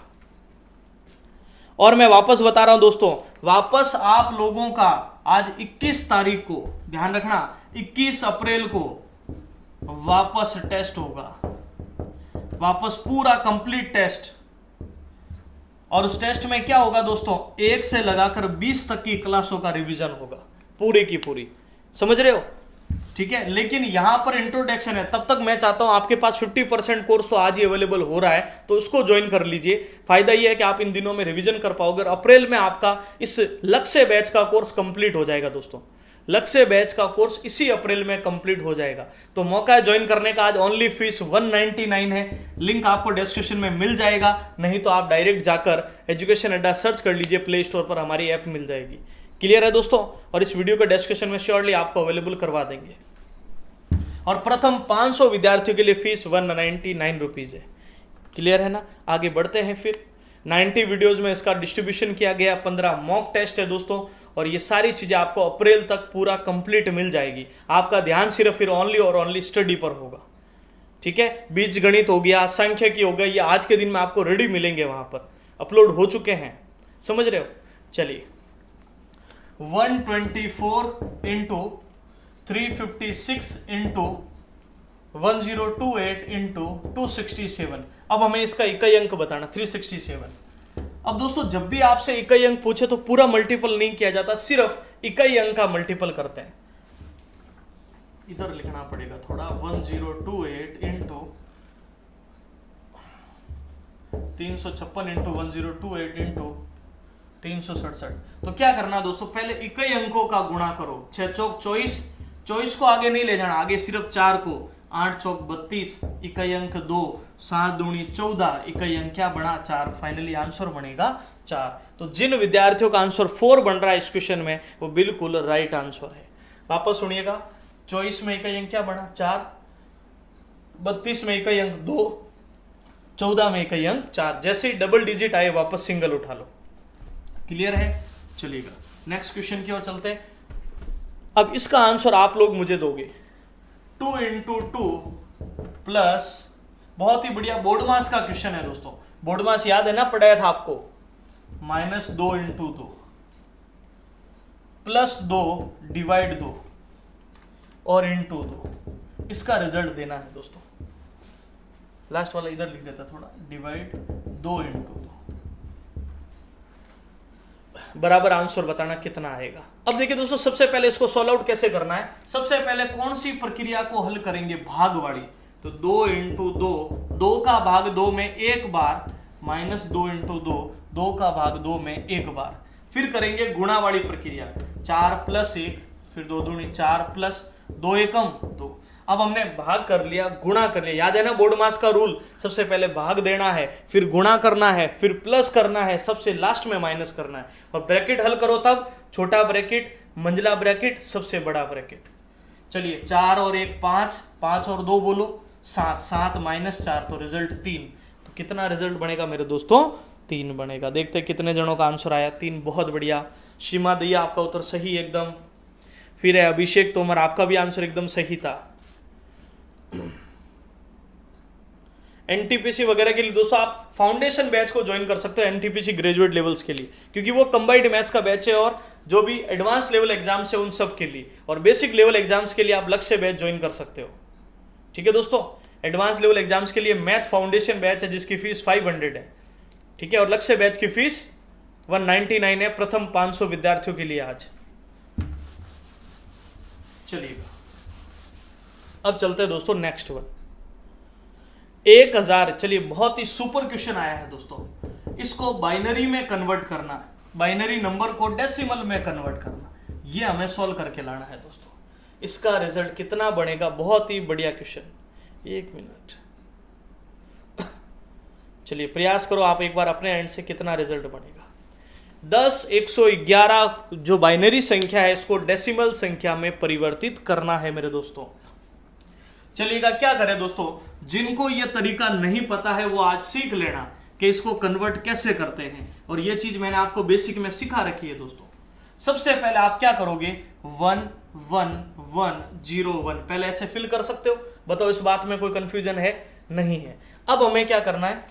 और मैं वापस बता रहा हूं दोस्तों, वापस आप लोगों का आज 21 तारीख को, ध्यान रखना 21 अप्रैल को वापस टेस्ट होगा, वापस पूरा कंप्लीट टेस्ट। और उस टेस्ट में क्या होगा दोस्तों, 1 से लगाकर 20 तक की क्लासों का रिवीजन होगा, पूरी की पूरी। समझ रहे हो, ठीक है। लेकिन यहां पर इंट्रोडक्शन है, तब तक मैं चाहता हूं आपके पास 50% कोर्स तो आज ही अवेलेबल हो रहा है, तो उसको ज्वाइन कर लीजिए। फायदा यह है कि आप इन दिनों में रिवीजन कर पाओगे। अप्रैल में आपका इस लक्ष्य बैच का कोर्स कंप्लीट हो जाएगा दोस्तों। लक्ष्य बैच का कोर्स इसी अप्रैल में कंप्लीट हो जाएगा, तो मौका है ज्वाइन करने का। आज ओनली फीस 199 है, लिंक आपको डिस्क्रिप्शन में मिल जाएगा, नहीं तो आप डायरेक्ट जाकर एजुकेशन अड्डा सर्च कर लीजिए, प्ले स्टोर पर हमारी ऐप मिल जाएगी। क्लियर है दोस्तों। और इस वीडियो के डिस्क्रिप्शन में श्योरली आपको अवेलेबल करवा देंगे। और प्रथम 500 विद्यार्थियों के लिए फीस 199 रुपीज है। क्लियर है ना। आगे बढ़ते हैं फिर। 90 वीडियोस में इसका डिस्ट्रीब्यूशन किया गया, 15 मॉक टेस्ट है दोस्तों, और ये सारी चीज़ें आपको अप्रैल तक पूरा कंप्लीट मिल जाएगी। आपका ध्यान सिर्फ फिर ओनली और ओनली स्टडी पर होगा, ठीक है। बीज गणित हो गया, सांख्यिकी हो गया, ये आज के दिन में आपको रेडी मिलेंगे, वहां पर अपलोड हो चुके हैं, समझ रहे हो। चलिए 124 इंटू 356 इंटू 1028 इंटू 267। अब हमें इसका इकाई अंक बताना 367। अब दोस्तों जब भी आपसे इकाई अंक पूछे तो पूरा मल्टीपल नहीं किया जाता, सिर्फ इकाई अंक का मल्टीपल करते हैं। इधर लिखना पड़ेगा थोड़ा, 1028 इंटू 356 इंटू 1028 इंटू 367। तो क्या करना दोस्तों, पहले इकाई अंकों का गुणा करो। 6 चौक 24, 24 को आगे नहीं ले जाना, आगे सिर्फ 4 को। 8 चौक 32, इकाई अंक 2, 7 दूनी 14, इकाई अंक क्या बना 4। फाइनली आंसर बनेगा 4। तो जिन विद्यार्थियों का आंसर 4 बन रहा है इस क्वेश्चन में, वो बिल्कुल राइट आंसर है। वापस सुनिएगा, 24 में इकाई अंक क्या बना 4, 32 में इकाई अंक 2, 14 में इकाई अंक 4। जैसे ही डबल डिजिट आए वापस सिंगल उठा लो। क्लियर है, चलिएगा नेक्स्ट क्वेश्चन की ओर चलते हैं। अब इसका आंसर आप लोग मुझे दोगे 2 इंटू 2 प्लस, बहुत ही बढ़िया बोर्ड मास का क्वेश्चन है दोस्तों। बोर्ड मास याद है ना, पढ़ाया था आपको, -2 इंटू 2 प्लस 2 डिवाइड 2 और इंटू 2। इसका रिजल्ट देना है दोस्तों। लास्ट वाला इधर लिख देता थोड़ा, डिवाइड 2 इंटू 2 बराबर आंसर बताना कितना आएगा। अब देखिए दोस्तों, सबसे पहले इसको सॉल्व आउट कैसे करना है। सबसे पहले कौन सी प्रक्रिया को हल करेंगे, भाग वाली। तो 2 इंटू 2, 2 का भाग 2 में एक बार, -2 इंटू 2, 2 का भाग 2 में एक बार। फिर करेंगे गुणा वाली प्रक्रिया, 4 प्लस 1, फिर 2 दूनी 4 प्लस 2 एकम 2। अब हमने भाग कर लिया, गुणा कर लिया। याद है ना बोर्ड मास का रूल, सबसे पहले भाग देना है, फिर गुणा करना है, फिर प्लस करना है, सबसे लास्ट में माइनस करना है। और ब्रैकेट हल करो तब, छोटा ब्रैकेट, मंझला ब्रैकेट, सबसे बड़ा ब्रैकेट। चलिए 4 और 1 5, 5 और 2 बोलो 7, 7 माइनस 4 तो रिजल्ट 3। तो कितना रिजल्ट बनेगा मेरे दोस्तों, 3 बनेगा। देखते हैं कितने जनों का आंसर आया, 3। बहुत बढ़िया। सीमा दैया आपका उत्तर सही एकदम। फिर है अभिषेक तोमर, आपका भी आंसर एकदम सही था। एनटीपीसी वगैरह के लिए दोस्तों आप फाउंडेशन बैच को ज्वाइन कर सकते हो, एनटीपीसी ग्रेजुएट लेवल्स के लिए, क्योंकि वो कंबाइंड मैथ्स का बैच है और जो भी एडवांस लेवल एग्जाम्स है उन सब के लिए, और बेसिक लेवल एग्जाम्स के लिए आप लक्ष्य बैच ज्वाइन कर सकते हो। ठीक है दोस्तों, एडवांस लेवल एग्जाम्स के लिए मैथ फाउंडेशन बैच है जिसकी फीस 500 है, ठीक है, और लक्ष्य बैच की फीस 199 है प्रथम 500 विद्यार्थियों के लिए आज। चलिएगा अब चलते हैं दोस्तों नेक्स्ट वन, 1000। चलिए बहुत ही सुपर क्वेश्चन आया है दोस्तों। इसको बाइनरी में कन्वर्ट करना, बाइनरी नंबर को डेसिमल में कन्वर्ट करना, ये हमें सॉल्व करके लाना है दोस्तों। इसका रिजल्ट कितना बनेगा, बहुत ही बढ़िया क्वेश्चन। 1 मिनट, चलिए प्रयास करो आप एक बार अपने एंड से, कितना रिजल्ट बनेगा। 10 111 जो बाइनरी संख्या है इसको डेसिमल संख्या में परिवर्तित करना है मेरे दोस्तों। चलिएगा क्या करें दोस्तों, जिनको ये तरीका नहीं पता है वो आज सीख लेना कि इसको कन्वर्ट कैसे करते हैं, और ये चीज मैंने आपको बेसिक में सिखा रखी है दोस्तों। सबसे पहले आप क्या करोगे, 1 1 1 0 1 पहले ऐसे फिल कर सकते हो। बताओ इस बात में कोई कंफ्यूजन है, नहीं है। अब हमें क्या करना है,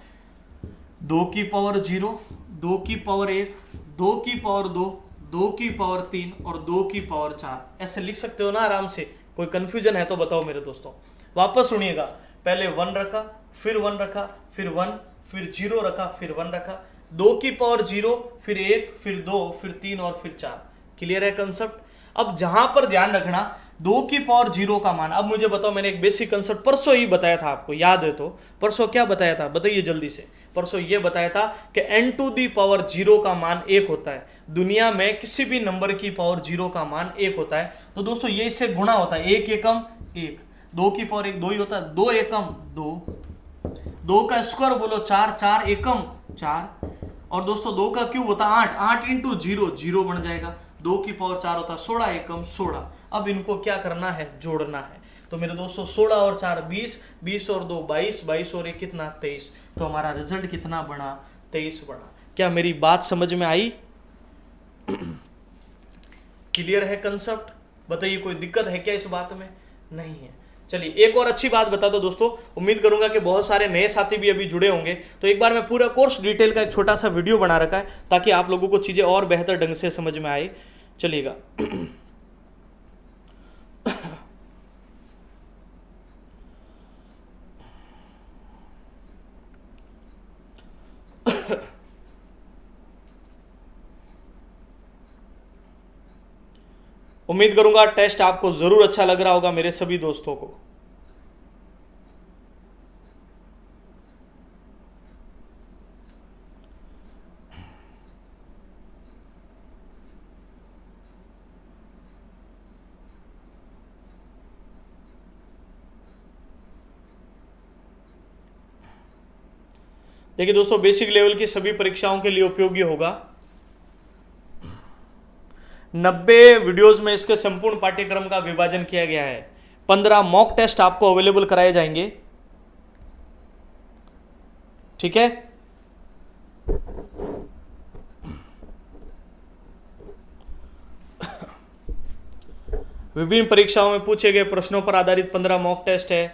2 की पावर 0, 2 की पावर 1, 2 की पावर 2, 2 की पावर 3 और 2 की पावर 4 ऐसे लिख सकते हो ना आराम से। कोई कंफ्यूजन है तो बताओ मेरे दोस्तों। वापस सुनिएगा, पहले 1 रखा, फिर 1 रखा, फिर 1, फिर 0 रखा, फिर 1 रखा, 2 की पावर 0, फिर 1, फिर 2, फिर 3 और फिर 4। क्लियर है कंसेप्ट। अब जहां पर ध्यान रखना, 2 की पावर 0 का मान, अब मुझे बताओ, मैंने एक बेसिक कंसेप्ट परसों ही बताया था आपको, याद है तो। परसों क्या बताया था, बताइए जल्दी से। परसों ये बताया था कि n टू दी पावर 0 का मान 1 होता है। दुनिया में किसी भी नंबर की पावर 0 का मान 1 होता है। तो दोस्तों ये इससे गुणा होता है, 1 एकम 1, 2 की पावर 1 2 ही होता है, 2 एकम 2, 2 का स्क्वायर बोलो 4, 4 एकम 4, और दोस्तों 2 का क्यूब होता है 8, 8 इंटू 0 0 बन जाएगा, 2 की पावर 4 होता है 16 एकम 16। अब इनको क्या करना है, जोड़ना है। तो मेरे दोस्तों 16 और 4 20, 20 और 2 22, 22 और 1 कितना 23। तो हमारा रिजल्ट कितना बना, 23 बना। क्या मेरी बात समझ में आई? क्लियर है कंसेप्ट? बताइए कोई दिक्कत है क्या इस बात में? नहीं है। चलिए एक और अच्छी बात बता दो दोस्तों, उम्मीद करूंगा कि बहुत सारे नए साथी भी अभी जुड़े होंगे, तो एक बार मैं पूरा कोर्स डिटेल का एक छोटा सा वीडियो बना रखा है ताकि आप लोगों को चीजें और बेहतर ढंग से समझ में आए। चलिएगा उम्मीद करूंगा टेस्ट आपको जरूर अच्छा लग रहा होगा मेरे सभी दोस्तों को। देखिए दोस्तों, बेसिक लेवल की सभी परीक्षाओं के लिए उपयोगी होगा। 90 वीडियोस में इसके संपूर्ण पाठ्यक्रम का विभाजन किया गया है। 15 मॉक टेस्ट आपको अवेलेबल कराए जाएंगे, ठीक है। विभिन्न परीक्षाओं में पूछे गए प्रश्नों पर आधारित 15 मॉक टेस्ट है।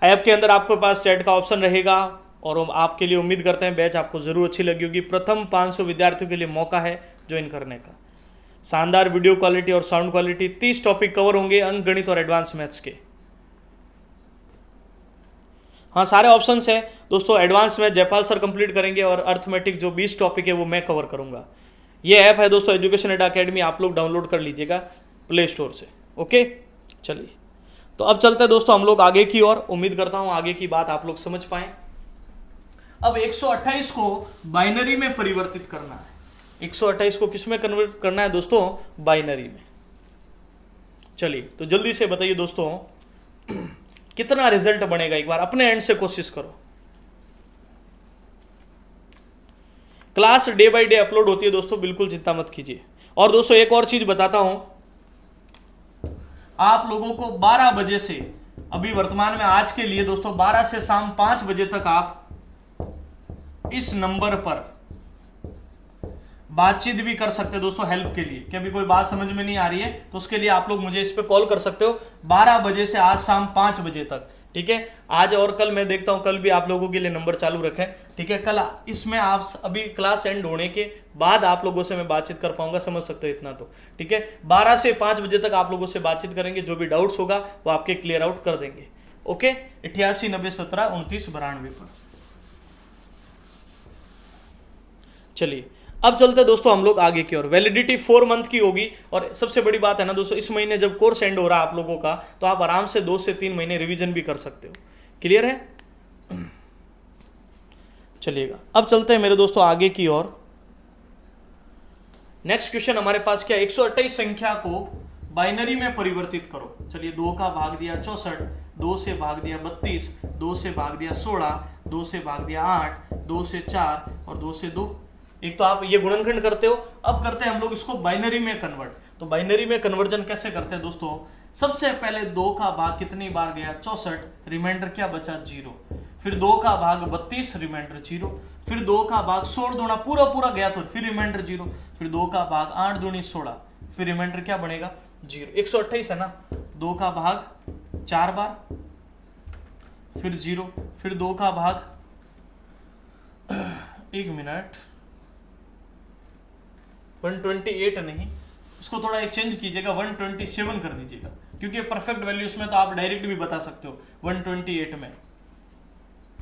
ऐप के अंदर आपके पास चैट का ऑप्शन रहेगा और आपके लिए उम्मीद करते हैं बैच आपको जरूर अच्छी लगी होगी। प्रथम 500 विद्यार्थियों के लिए मौका है ज्वाइन करने का। शानदार वीडियो क्वालिटी और साउंड क्वालिटी, 30 टॉपिक कवर होंगे अंक गणित और एडवांस मैथ्स के। हाँ, सारे ऑप्शंस है दोस्तों। Advance math Jaipal sir complete करेंगे और अर्थमेटिक जो 20 टॉपिक है वो मैं कवर करूंगा। ये ऐप है दोस्तों एजुकेशन एड अकेडमी, आप लोग डाउनलोड कर लीजिएगा प्ले स्टोर से। ओके, चलिए तो अब चलते हैं दोस्तों हम लोग आगे की ओर। उम्मीद करता हूं आगे की बात आप लोग समझ पाए। अब 128 को बाइनरी में परिवर्तित करना है। 128 को किस में कन्वर्ट करना है दोस्तों? बाइनरी में। चलिए तो जल्दी से बताइए दोस्तों कितना रिजल्ट बनेगा, एक बार अपने एंड से कोशिश करो। Class day by day upload होती है दोस्तों, बिल्कुल चिंता मत कीजिए। और दोस्तों एक और चीज बताता हूं, आप लोगों को 12 बजे से, अभी वर्तमान में आज के लिए दोस्तों 12 से शाम 5 बजे तक आप इस नंबर पर बातचीत भी कर सकते हैं दोस्तों हेल्प के लिए। कि अभी कोई बात समझ में नहीं आ रही है तो उसके लिए आप लोग मुझे इस पे कॉल कर सकते हो 12 बजे से आज शाम 5 बजे तक, ठीक है। आज और कल मैं देखता हूं, कल भी आप लोगों के लिए नंबर चालू रखें, ठीक है। कल इसमें आप अभी क्लास एंड होने के बाद आप लोगों से मैं बातचीत कर पाऊंगा, समझ सकते हो इतना तो, ठीक है। 12 से 5 बजे तक आप लोगों से बातचीत करेंगे, जो भी डाउट्स होगा वो आपके क्लियर आउट कर देंगे। ओके, 88 90 17 29 92 पर। चलिए अब चलते दोस्तों हम लोग आगे की ओर। वैलिडिटी 4 मंथ की होगी। और सबसे बड़ी बात है ना दोस्तों, इस महीने जब कोर्स एंड हो रहा है आप लोगों का, तो आप आराम से 2 से 3 महीने रिवीजन भी कर सकते हो। क्लियर है? चलिएगा अब चलते हैं मेरे दोस्तों आगे की ओर। नेक्स्ट क्वेश्चन हमारे पास क्या, 128 संख्या को बाइनरी में परिवर्तित करो। चलिए 2 का भाग दिया 64, 2 से भाग दिया 32, 2 से भाग दिया 16, 2 से भाग दिया 8, 2 से 4 और 2 से 2। एक तो आप ये गुणनखंड करते हो, अब करते हैं हम लोग इसको बाइनरी में कन्वर्ट। तो बाइनरी में कन्वर्जन कैसे करते हैं दोस्तों? सबसे पहले 2 का भाग कितनी बार गया? 64, रिमाइंडर क्या बचा? 0। फिर 2 का भाग 32, रिमाइंडर 0। फिर 2 का भाग 16 दूना पूरा पूरा गया तो फिर रिमाइंडर 0। फिर 2 का भाग 8 दूनी 16, फिर रिमाइंडर क्या बनेगा? 0। 128 है ना, 2 का भाग 4 बार, फिर 0। फिर 2 का भाग 1 मिनट 128 नहीं, इसको थोड़ा एक चेंज कीजिएगा, 127 कर दीजिएगा, क्योंकि परफेक्ट वैल्यू इसमें तो आप डायरेक्ट भी बता सकते हो 128 में।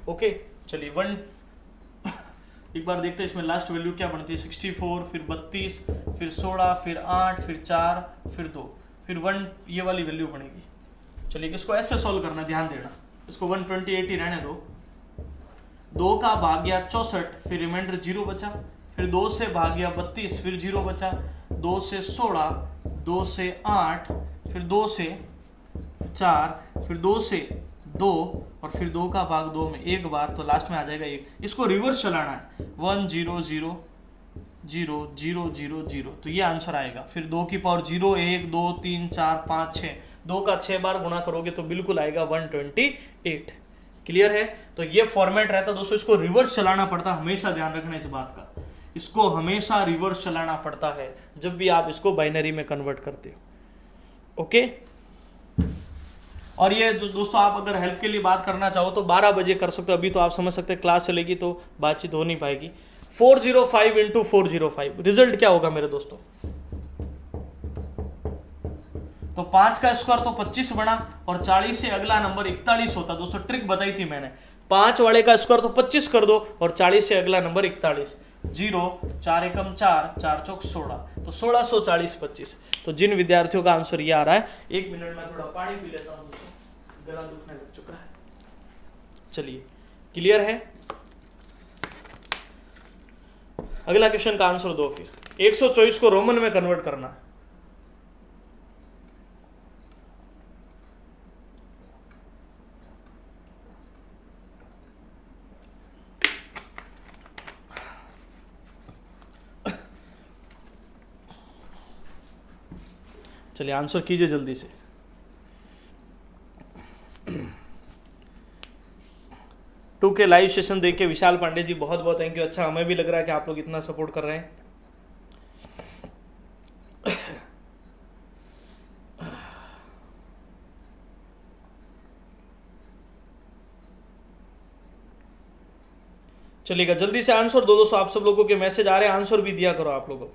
ओके, चलिए एक बार देखते हैं इसमें लास्ट वैल्यू क्या बनती है। 64, फिर 32, फिर 16, फिर 8, फिर 4, फिर 2, फिर 1, ये वाली वैल्यू बनेगी। चलिए इसको ऐसे सॉल्व करना, ध्यान देना, इसको 128 ही रहने दो। 2 का भाग गया 64, फिर रिमाइंडर 0 बचा। फिर 2 से भाग गया 32, फिर 0 बचा। 2 से 16, 2 से 8, फिर 2 से 4, फिर 2 से 2 और फिर 2 का भाग 2 में एक बार, तो लास्ट में आ जाएगा 1। इसको रिवर्स चलाना है, 1 0 0 0 0 0 0, तो ये आंसर आएगा। फिर 2 की पावर 0 1 2 3 4 5 6, 2 का 6 बार गुणा करोगे तो बिल्कुल आएगा 128। क्लियर है? तो ये फॉर्मेट रहता दोस्तों, इसको रिवर्स चलाना पड़ता, हमेशा ध्यान रखना इस बात का। इसको हमेशा रिवर्स चलाना पड़ता है जब भी आप इसको बाइनरी में कन्वर्ट करते हो। ओके, और ये दोस्तों आप अगर हेल्प के लिए बात करना चाहो तो 12 बजे कर सकते हो, अभी तो आप समझ सकते हैं क्लास चलेगी तो बातचीत हो नहीं पाएगी। 405 इंटू 405 रिजल्ट क्या होगा मेरे दोस्तों? तो 5 का स्क्वायर तो 25 बना और 40 से अगला नंबर 41 होता। दोस्तों ट्रिक बताई थी मैंने, 5 वाले का स्क्वायर तो 25 कर दो और 40 से अगला नंबर 41। 0 4 एकम 4 4 चौक 16, तो 1640 25। तो जिन विद्यार्थियों का आंसर ये आ रहा है, 1 मिनट में थोड़ा पानी पी लेता हूं दोस्तों, गला दुखने लग चुका है। चलिए, क्लियर है? अगला क्वेश्चन का आंसर दो। फिर 124 को रोमन में कन्वर्ट करना है। चलिए आंसर कीजिए जल्दी से। टू के लाइव सेशन देख के विशाल पांडे जी बहुत बहुत थैंक यू। अच्छा, हमें भी लग रहा है कि आप लोग इतना सपोर्ट कर रहे हैं। चलिएगा, जल्दी से आंसर दो दोस्तों। आप सब लोगों के मैसेज आ रहे हैं, आंसर भी दिया करो आप लोगों।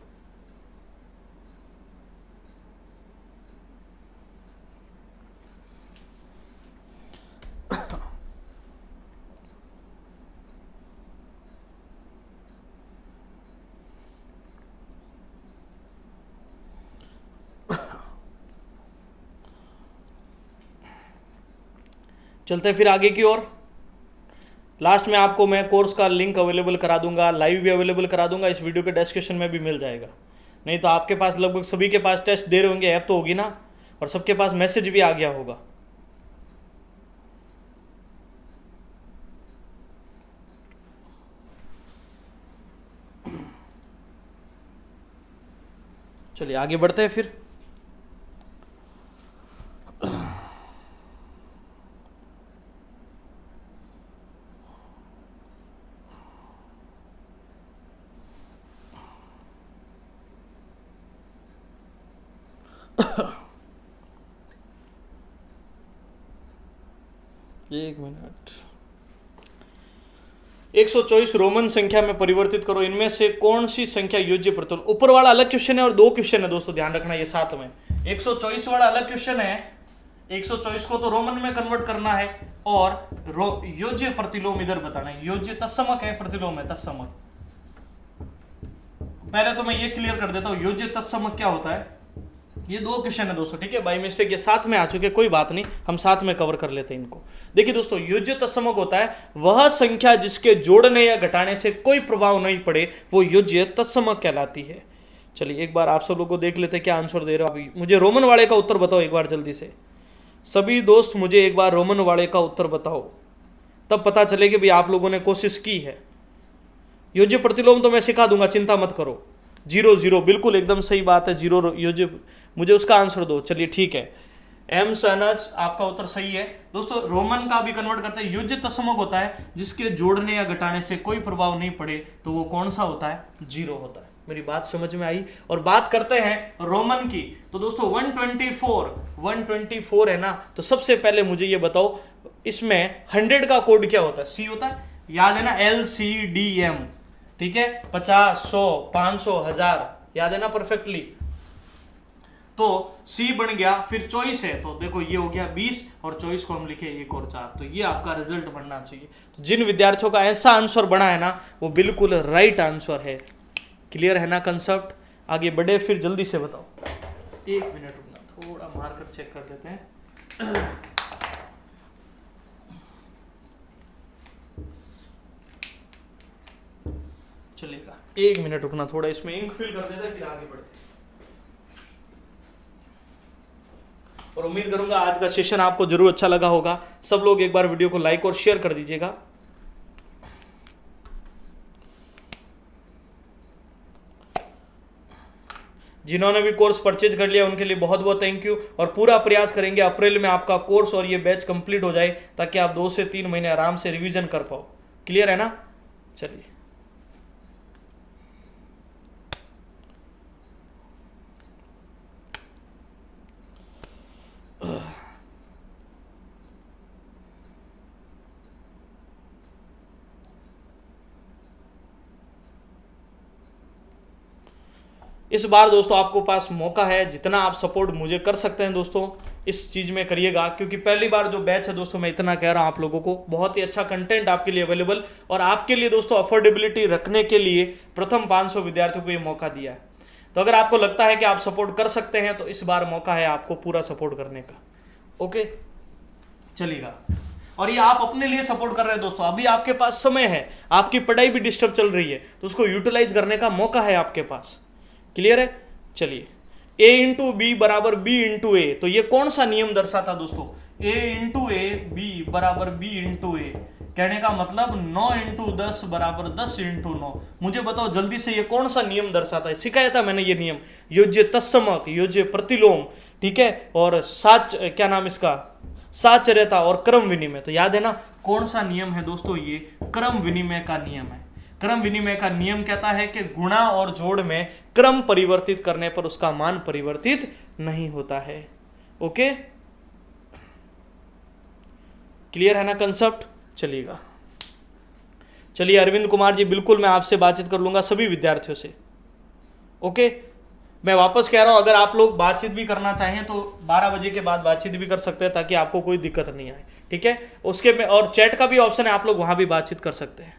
चलते हैं फिर आगे की ओर। लास्ट में आपको मैं कोर्स का लिंक अवेलेबल करा दूंगा, लाइव भी अवेलेबल करा दूंगा, इस वीडियो के डिस्क्रिप्शन में भी मिल जाएगा। नहीं तो आपके पास लगभग सभी के पास टेस्ट दे रहे होंगे, ऐप तो होगी ना, और सबके पास मैसेज भी आ गया होगा। चलिए आगे बढ़ते हैं फिर। एक मिनट। 124 रोमन संख्या में परिवर्तित करो, इनमें से कौन सी संख्या योज्य प्रतिलोम? ऊपर वाला अलग क्वेश्चन है और 2 क्वेश्चन है दोस्तों, ध्यान रखना ये साथ में। 124 वाला अलग क्वेश्चन है, 124 को तो रोमन में कन्वर्ट करना है और योज्य प्रतिलोम इधर बताना है। योज्य तत्समक है, प्रतिलोम है तत्समक। पहले तो मैं ये क्लियर कर देता हूं, योज्य तत्समक क्या होता है। ये 2 क्वेश्चन है दोस्तों, ठीक है, बाई मिस्टेक ये साथ में आ चुके, कोई बात नहीं, हम साथ में कवर कर लेते हैं इनको। देखिए दोस्तों, योज्य तत्समक होता है वह संख्या जिसके जोड़ने या घटाने से कोई प्रभाव नहीं पड़े, वो योज्य तत्समक कहलाती है। चलिए एक बार आप सब लोग को देख लेते हैं क्या आंसर दे रहे हो। अभी मुझे रोमन वाले का उत्तर बताओ एक बार जल्दी से। सभी दोस्त मुझे एक बार रोमन वाले का उत्तर बताओ, तब पता चले कि भाई आप लोगों ने कोशिश की है। योज्य प्रतिलोम तो मैं सिखा दूंगा, चिंता मत करो। 0 0 बिल्कुल एकदम सही बात है, 0 योज्य, मुझे उसका आंसर दो। चलिए ठीक है, एम सनज आपका उत्तर सही है। दोस्तों रोमन का भी कन्वर्ट करते हैं, योज्य तत्समक होता है जिसके जोड़ने या घटाने से कोई प्रभाव नहीं पड़े, तो वो कौन सा होता है? 0 होता है। मेरी बात समझ में आई? और बात करते हैं रोमन की, तो दोस्तों 124 है ना, तो सबसे पहले मुझे ये बताओ इसमें 100 का कोड क्या होता है? सी होता है, याद है ना, LCDM, ठीक है, 50 100 500 1000, याद है ना परफेक्टली। तो C बन गया, फिर चॉइस है, तो देखो ये हो गया 20 और 24 को हम लिखे 1 और 4, तो ये आपका रिजल्ट बनना चाहिए। तो जिन विद्यार्थियों का ऐसा आंसर बना है ना, वो बिल्कुल राइट आंसर है। क्लियर है ना कंसेप्ट? आगे बढ़े फिर, जल्दी से बताओ। 1 मिनट रुकना, थोड़ा मारकर चेक कर लेते हैं। चलेगा, 1 मिनट रुकना, थोड़ा इसमें इंक फिल कर देते हैं, फिर आगे बढ़ते हैं। और उम्मीद करूंगा आज का सेशन आपको जरूर अच्छा लगा होगा। सब लोग एक बार वीडियो को लाइक और शेयर कर दीजिएगा। जिन्होंने भी कोर्स परचेज कर लिया उनके लिए बहुत बहुत थैंक यू, और पूरा प्रयास करेंगे अप्रैल में आपका कोर्स और ये बैच कंप्लीट हो जाए, ताकि आप 2 से 3 महीने आराम से रिवीजन कर पाओ। क्लियर है ना? चलिए इस बार दोस्तों आपको पास मौका है, जितना आप सपोर्ट मुझे कर सकते हैं दोस्तों इस चीज़ में करिएगा, क्योंकि पहली बार जो बैच है दोस्तों मैं इतना कह रहा हूँ आप लोगों को, बहुत ही अच्छा कंटेंट आपके लिए अवेलेबल, और आपके लिए दोस्तों अफोर्डेबिलिटी रखने के लिए प्रथम 500 विद्यार्थियों को ये मौका दिया है। तो अगर आपको लगता है कि आप सपोर्ट कर सकते हैं तो इस बार मौका है आपको पूरा सपोर्ट करने का। ओके चलिएगा, और ये आप अपने लिए सपोर्ट कर रहे हैं दोस्तों, अभी आपके पास समय है, आपकी पढ़ाई भी डिस्टर्ब चल रही है तो उसको यूटिलाइज करने का मौका है आपके पास। क्लियर है? चलिए, a इंटू बी बराबर बी इंटू ए, तो ये कौन सा नियम दर्शाता दोस्तों? a इंटू ए बी बराबर बी इंटू ए, कहने का मतलब 9 इंटू 10 बराबर 10 इंटू 9। मुझे बताओ जल्दी से ये कौन सा नियम दर्शाता है? सिखाया था मैंने ये नियम, योज्य तत्समक, योज्य प्रतिलोम, ठीक है, और साच, क्या नाम इसका, साचर्यता और क्रम विनिमय। तो याद है ना कौन सा नियम है दोस्तों? ये क्रम विनिमय का नियम है। क्रम विनिमय का नियम कहता है कि गुणा और जोड़ में क्रम परिवर्तित करने पर उसका मान परिवर्तित नहीं होता है। ओके, क्लियर है ना कंसेप्ट? चलिएगा, चलिए अरविंद कुमार जी, बिल्कुल मैं आपसे बातचीत कर लूंगा सभी विद्यार्थियों से। ओके, मैं वापस कह रहा हूं, अगर आप लोग बातचीत भी करना चाहें तो 12 बजे के बाद बातचीत भी कर सकते हैं ताकि आपको कोई दिक्कत नहीं आए, ठीक है। उसके में और चैट का भी ऑप्शन है, आप लोग वहां भी बातचीत कर सकते हैं।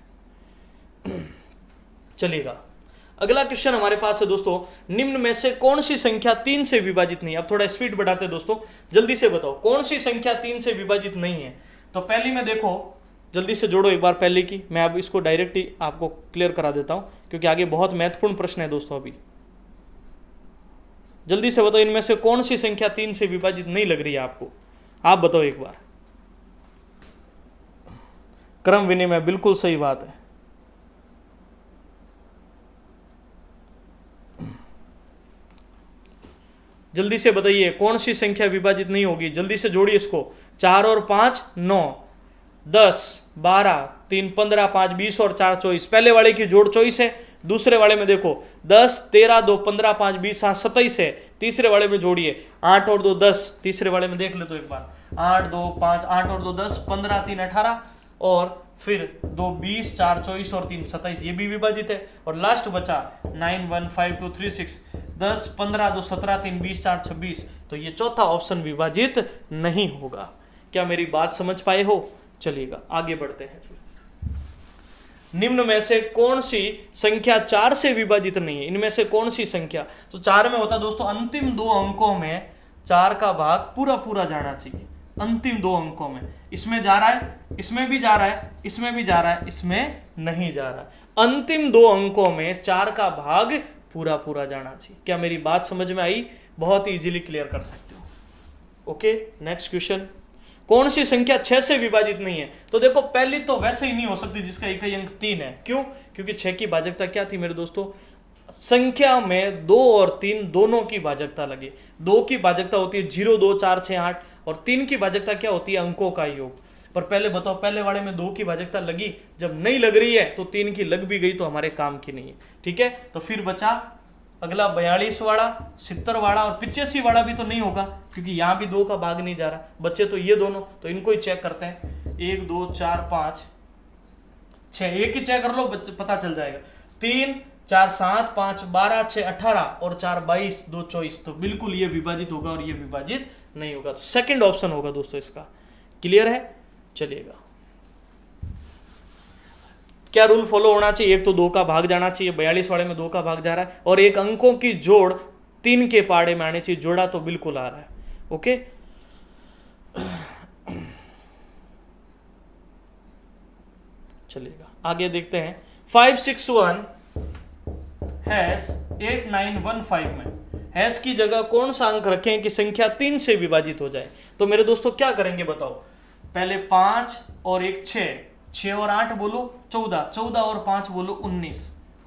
चलिएगा, अगला क्वेश्चन हमारे पास है दोस्तों, निम्न में से कौन सी संख्या 3 से विभाजित नहीं है? अब थोड़ा स्पीड बढ़ाते हैं दोस्तों, जल्दी से बताओ कौन सी संख्या 3 से विभाजित नहीं है। तो पहली में देखो, जल्दी से जोड़ो एक बार पहले की, मैं अब इसको डायरेक्ट ही आपको क्लियर करा देता हूं क्योंकि आगे बहुत महत्वपूर्ण प्रश्न है दोस्तों। अभी जल्दी से बताओ इनमें से कौन सी संख्या 3 से विभाजित नहीं लग रही है आपको, आप बताओ एक बार। क्रम विनिमय, बिल्कुल सही बात है। जल्दी से बताइए कौन सी संख्या विभाजित नहीं होगी, जल्दी से जोड़िए इसको। 4 और 5 9, 10 12, 3 15, 5 20 और 4 24। पहले वाले की जोड़ 24 है, दूसरे वाले में देखो 10 13 2 15 5 20 27 है, तीसरे वाले में जोड़िए 8 और 2 10, तीसरे वाले में देख ले तो एक बार 8 2 5 8 और 2 10, 15 3 18 और फिर 2 20 4 24 और 3 27, ये भी विभाजित है। और लास्ट बचा 9 1 5 2 3 6, 10 15 2 17 3 20 4 26, तो ये चौथा ऑप्शन विभाजित नहीं होगा। क्या मेरी बात समझ पाए हो? चलिएगा आगे बढ़ते हैं। फिर निम्न में से कौन सी संख्या 4 से विभाजित नहीं है? इनमें से कौन सी संख्या? तो 4 में होता दोस्तों अंतिम 2 अंकों में 4 का भाग पूरा पूरा जाना चाहिए, अंतिम 2 अंकों में। इसमें जा रहा है, इसमें भी जा रहा है, इसमें भी जा रहा है, इसमें नहीं जा रहा है। अंतिम 2 अंकों में 4 का भाग पूरा पूरा जाना चाहिए। क्या मेरी बात समझ में आई? बहुत इजीली क्लियर कर सकते हो। ओके, नेक्स्ट क्वेश्चन, कौन सी संख्या 6 से विभाजित नहीं है? तो देखो पहली तो वैसे ही नहीं हो सकती जिसका इकाई अंक 3 है। क्यों? क्योंकि 6 की भाजकता क्या थी मेरे दोस्तों? संख्या में 2 और 3 दोनों की भाजकता लगे। 2 की भाजकता होती है 0 2 4 6 8 और 3 की भाजकता क्या होती है? अंकों का योग। पर पहले बताओ, पहले वाले में 2 की भाजकता लगी, जब नहीं लग रही है तो 3 की लग भी गई तो हमारे काम की नहीं है, ठीक है। तो फिर बचा अगला 42 वाला, 70 वाला और 85 वाला भी तो नहीं होगा क्योंकि यहां भी 2 का भाग नहीं जा रहा। बच्चे तो ये दोनों, तो इनको ही चेक करते हैं। 1 2 4 5 6, एक ही चेक कर लो, बच्चे पता चल जाएगा। 3 4 7 5 12 6 18 और 4 22 2 24, तो बिल्कुल ये विभाजित होगा और ये विभाजित नहीं होगा। तो सेकंड ऑप्शन होगा दोस्तों इसका। क्लियर है? चलिएगा, क्या रूल फॉलो होना चाहिए? एक तो 2 का भाग जाना चाहिए, 42 वाले में 2 का भाग जा रहा है, और एक अंकों की जोड़ 3 के पाड़े में आनी चाहिए। जोड़ा तो बिल्कुल आ रहा है। ओके, चलिएगा आगे देखते हैं। 561 हैश 8915 में हैश की जगह कौन सा अंक रखें कि संख्या 3 से विभाजित हो जाए? तो मेरे दोस्तों क्या करेंगे बताओ? पहले 5 और 1 6 और 8 बोलो 14, 14 और 5 बोलो 19,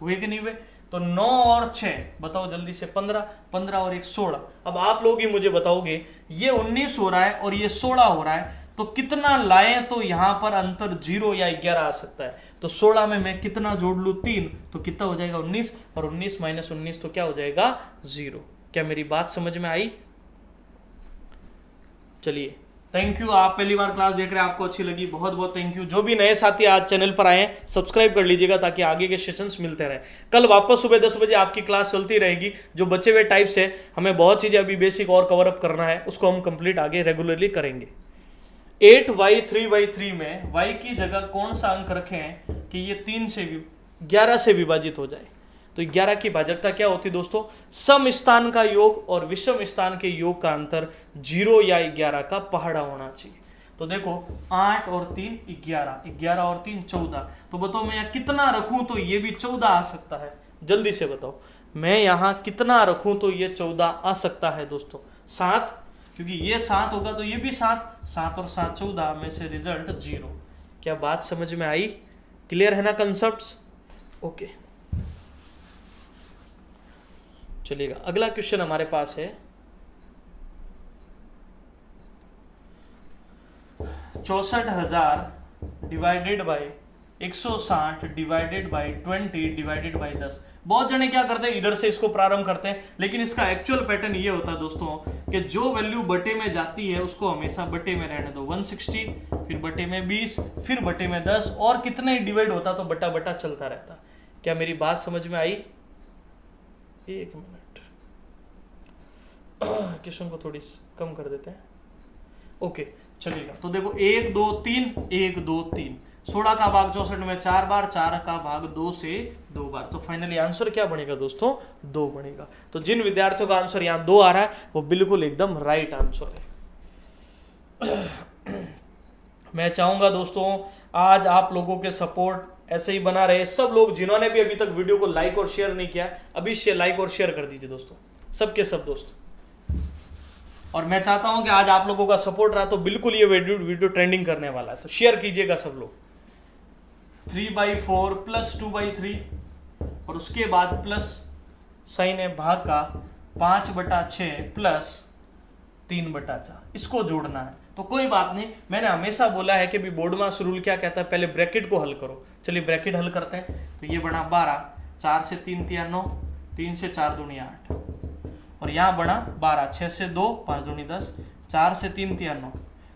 हुए कि नहीं हुए? तो 9 और 6 बताओ जल्दी से 15, 15 और 1 16। अब आप लोग ही मुझे बताओगे, ये 19 हो रहा है और ये 16 हो रहा है, तो कितना लाएं तो यहां पर अंतर 0 या 11 आ सकता है। तो 16 में मैं कितना जोड़ लूं? 3, तो कितना हो जाएगा? 19, और 19 माइनस 19 तो क्या हो जाएगा? 0। क्या मेरी बात समझ में आई? चलिए थैंक यू। आप पहली बार क्लास देख रहे हैं, आपको अच्छी लगी, बहुत बहुत थैंक यू। जो भी नए साथी आज चैनल पर आए हैं, सब्सक्राइब कर लीजिएगा ताकि आगे के सेशंस मिलते रहें। कल वापस सुबह 10 बजे आपकी क्लास चलती रहेगी। जो बचे हुए टाइप्स है, हमें बहुत चीज़ें अभी बेसिक और कवर अप करना है, उसको हम कंप्लीट आगे रेगुलरली करेंगे। 8y 3y3 में y की जगह कौन सा अंक रखें हैं कि ये 11 से विभाजित हो जाए। तो 11 की भाजकता क्या होती है दोस्तों? सम स्थान का योग और विषम स्थान के योग का अंतर 0 या 11 का पहाड़ा होना चाहिए। तो देखो 8 और 3 11, 11 और 3 14। तो बताओ मैं यहाँ कितना रखूं तो ये भी 14 आ सकता है? जल्दी से बताओ, मैं यहाँ कितना रखूं तो ये 14 आ सकता है दोस्तों? 7, क्योंकि ये 7 होगा तो ये भी 7, 7 और 7 14 में से रिजल्ट 0। क्या बात समझ में आई? क्लियर है ना कंसेप्ट्स? ओके, चलिएगा अगला क्वेश्चन हमारे पास है 64,000 divided by 160 divided by 20 divided by 10। बहुत जने क्या करते हैं, इधर से इसको प्रारंभ करते हैं, लेकिन इसका एक्चुअल पैटर्न ये होता है दोस्तों कि जो वैल्यू बटे में जाती है उसको हमेशा बटे में रहने दो। 160, फिर बटे में 20, फिर बटे में 10, और कितने डिवाइड होता तो बटा बटा चलता रहता। क्या मेरी बात समझ में आई? एक मिनट, क्वेश्चन को थोड़ी कम कर देते हैं। ओके चलिएगा, तो देखो 1 2 3, 1 2 3, 16 का भाग 64 में 4 बार, 4 का भाग 2 से 2 बार। तो फाइनली आंसर क्या बनेगा दोस्तों? 2 बनेगा। तो जिन विद्यार्थियों का आंसर यहाँ 2 आ रहा है वो बिल्कुल एकदम राइट आंसर है। मैं चाहूंगा दोस्तों आज आप लोगों के सपोर्ट ऐसे ही बना रहे। सब लोग जिन्होंने भी अभी तक वीडियो को लाइक और शेयर नहीं किया, अभी से लाइक और शेयर कर दीजिए दोस्तों, सबके सब दोस्त। और मैं चाहता हूं कि आज आप लोगों का सपोर्ट रहा तो बिल्कुल ये वीडियो ट्रेंडिंग करने वाला है, तो शेयर कीजिएगा सब लोग। 3/4 प्लस 2/3 और उसके बाद प्लस साइन है भाग का 5/6 प्लस 3/4, इसको जोड़ना है। तो कोई बात नहीं, मैंने हमेशा बोला है कि भी बोर्ड मास रूल क्या कहता है, पहले ब्रैकेट को हल करो। चलिए ब्रैकेट हल करते हैं। तो ये बना 12, 4 से 3 3 9, 3 से 4 दूनी 8, और यहाँ बना 12, 6 से 2 5 दूनी 10, 4 से 3 3 9,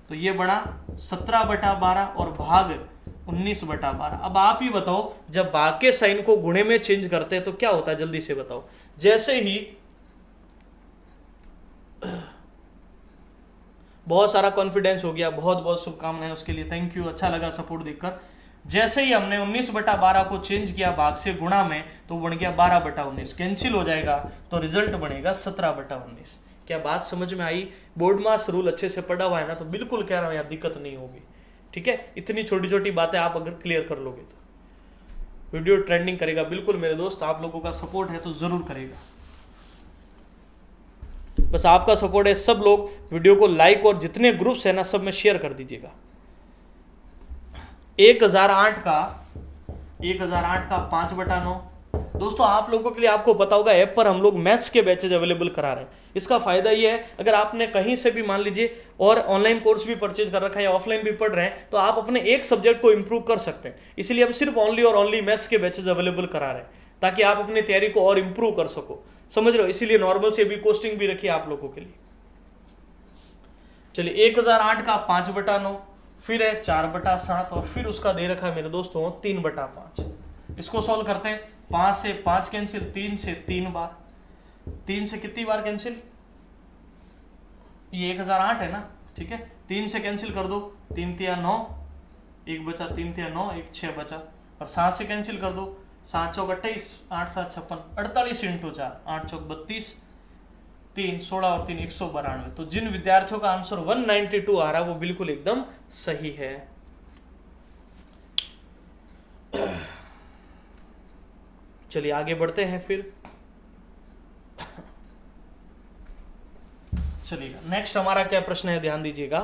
तो ये बना 17/12 और भाग 19/12। अब आप ही बताओ, जब भाग के साइन को गुणे में चेंज करते हैं तो क्या होता है? जल्दी से बताओ। जैसे ही बहुत सारा कॉन्फिडेंस हो गया, बहुत बहुत शुभकामनाएं उसके लिए, थैंक यू, अच्छा लगा सपोर्ट देखकर। जैसे ही हमने 19/12 को चेंज किया भाग से गुणा में, तो बन गया 12/19, कैंसिल हो जाएगा तो रिजल्ट बनेगा 17/19। क्या बात समझ में आई? बोर्ड मास रूल अच्छे से पढ़ा हुआ है ना, तो बिल्कुल कह रहा हूं यार दिक्कत नहीं होगी। ठीक है, इतनी छोटी छोटी बातें आप अगर क्लियर कर लोगे तो वीडियो ट्रेंडिंग करेगा बिल्कुल मेरे दोस्त। आप लोगों का सपोर्ट है तो जरूर करेगा, बस आपका सपोर्ट है। सब लोग वीडियो को लाइक और जितने ग्रुप्स है ना सब में शेयर कर दीजिएगा। 1008 का 5/9 दोस्तों, आप लोगों के लिए आपको पता होगा ऐप पर हम लोग मैथ्स के बैचेज अवेलेबल करा रहे हैं। इसका फायदा ये है, अगर आपने कहीं से भी मान लीजिए और ऑनलाइन कोर्स भी परचेज कर रखा है या ऑफलाइन भी पढ़ रहे हैं, तो आप अपने एक सब्जेक्ट को इंप्रूव कर सकते हैं। इसलिए हम सिर्फ ओनली और ओनली मैथ्स के बैचेज अवेलेबल करा रहे हैं ताकि आप अपनी तैयारी को और इंप्रूव कर सको, समझ रहे हो? इसीलिए नॉर्मल से भी कोस्टिंग भी रखी है आप लोगों के लिए। चलिए 1008 का 5/9, फिर है 4/7 और फिर उसका दे रखा है मेरे दोस्तों 3/5। इसको सॉल्व करते हैं। 5 से 5 कैंसिल, 3 से 3 बार, 3 से कितनी बार कैंसिल? ये 1008 है ना, ठीक है, 3 से कैंसिल कर दो, 3 3 9, 1 बचा, 3 3 9, 1 6 बचा, और 7 से कैंसिल कर दो, 7 चौक 28, 8 7 56, 48 × 4, 8 चौक 32, 3 16 और 3 192। तो जिन विद्यार्थियों का आंसर 192 आ रहा है वो बिल्कुल एकदम सही है। चलिए आगे बढ़ते हैं फिर। चलिएगा नेक्स्ट हमारा क्या प्रश्न है, ध्यान दीजिएगा।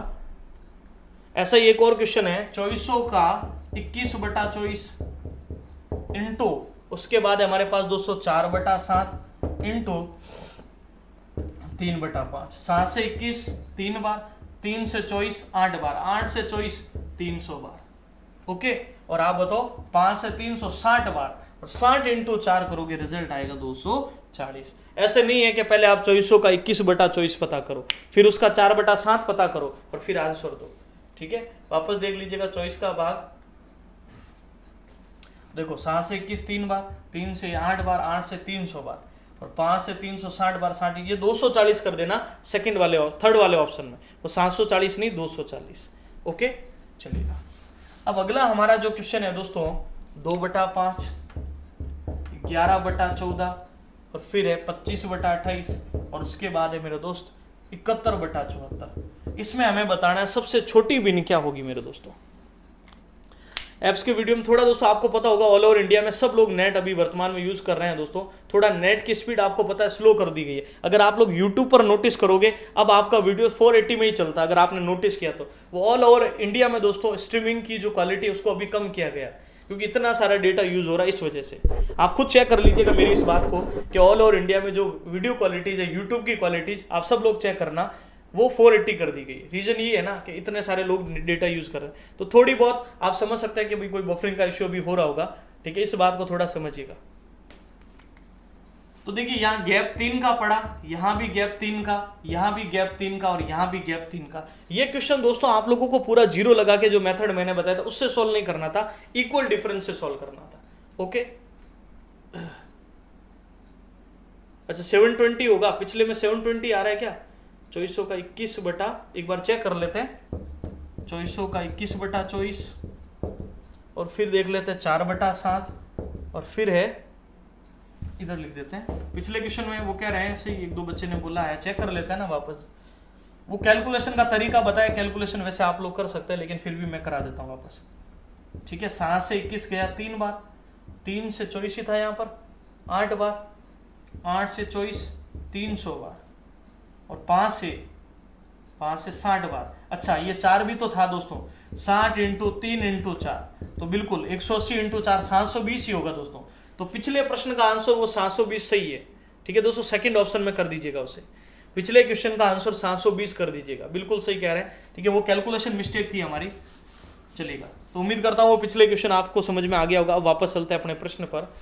ऐसा ही एक और क्वेश्चन है 2400 का 21/24 इंटू, उसके बाद हमारे पास दोस्तों 4/7 इंटू 3/5। 7 से 21 3 बार, 3 से 24 8 बार, 8 से 24 300 बार। ओके, और आप बताओ 5 से 360 बार, और 60 × 4 करोगे रिजल्ट आएगा 200 40। ऐसे नहीं है कि पहले आप 2400 का 21/24 पता करो, फिर उसका 4/7 पता करो और फिर आंसर दो। ठीक है, वापस देख लीजिएगा। 24 का भाग देखो, 7 से 21 3 बार, 3 से 8 बार, 8 से 300 बार और 5 से 360 बार 60, ये 240 कर देना थर्ड वाले ऑप्शन में। वो 740 नहीं 240। ओके, चलिएगा। अब अगला हमारा जो क्वेश्चन है दोस्तों 2/5, 11/14 और फिर है 25/28 और उसके बाद है मेरे दोस्त 71/74। इसमें हमें बताना है सबसे छोटी बिन क्या होगी मेरे दोस्तों। एप्स के वीडियो में थोड़ा दोस्तों आपको पता होगा ऑल ओवर इंडिया में सब लोग नेट अभी वर्तमान में यूज कर रहे हैं दोस्तों। थोड़ा नेट की स्पीड आपको पता है स्लो कर दी गई है। अगर आप लोग यूट्यूब पर नोटिस करोगे, अब आपका वीडियो 480 में ही चलता है, अगर आपने नोटिस किया तो। वो ऑल ओवर इंडिया में दोस्तों स्ट्रीमिंग की जो क्वालिटी है उसको अभी कम किया गया क्योंकि इतना सारा डेटा यूज हो रहा है, इस वजह से। आप खुद चेक कर लीजिएगा मेरी इस बात को कि ऑल ओवर इंडिया में जो वीडियो क्वालिटीज है, यूट्यूब की क्वालिटीज, आप सब लोग चेक करना, वो 480 कर दी गई है। रीजन ये है ना कि इतने सारे लोग डेटा यूज कर रहे हैं, तो थोड़ी बहुत आप समझ सकते हैं कि भाई कोई बफरिंग का इश्यू भी हो रहा होगा। ठीक है, इस बात को थोड़ा समझिएगा। तो देखिए यहाँ गैप 3 का पड़ा, यहाँ भी गैप 3 का, यहाँ भी गैप 3 का और यहाँ भी गैप 3 का। ये क्वेश्चन दोस्तों आप लोगों को पूरा जीरो लगा के जो मेथड मैंने बताया था उससे सॉल्व नहीं करना था, इक्वल डिफरेंस से सॉल्व करना था। ओके, अच्छा 720 होगा, पिछले में 720 आ रहा है क्या? 2400 का 21 बटा, एक बार चेक कर लेते हैं, 2400 का 21/24 और फिर देख लेते हैं 4/7 और फिर है इधर लिख देते हैं। पिछले क्वेश्चन में वो कह रहे हैं, ऐसे एक दो बच्चे ने बोला है, चेक कर लेते हैं ना वापस। वो कैलकुलेशन का तरीका बताया, कैलकुलेशन वैसे आप लोग कर सकते हैं लेकिन फिर भी मैं करा देता हूँ वापस। ठीक है, 7 से 21 गया 3 बार, 3 से 24 ही था यहाँ पर 8 बार, 8 से 24 300 बार और 5 से 60 बार। अच्छा ये 4 भी तो था दोस्तों, 60 × 3 × 4 तो बिल्कुल 180 × 4 720 ही होगा दोस्तों। तो पिछले प्रश्न का आंसर वो 720 सही है। ठीक है दोस्तों, सेकंड ऑप्शन में कर दीजिएगा उसे, पिछले क्वेश्चन का आंसर 720 कर दीजिएगा, बिल्कुल सही कह रहे हैं। ठीक है, वो कैलकुलेशन मिस्टेक थी हमारी। चलेगा, तो उम्मीद करता हूँ वो पिछले क्वेश्चन आपको समझ में आ गया होगा। अब वापस चलते हैं अपने प्रश्न पर।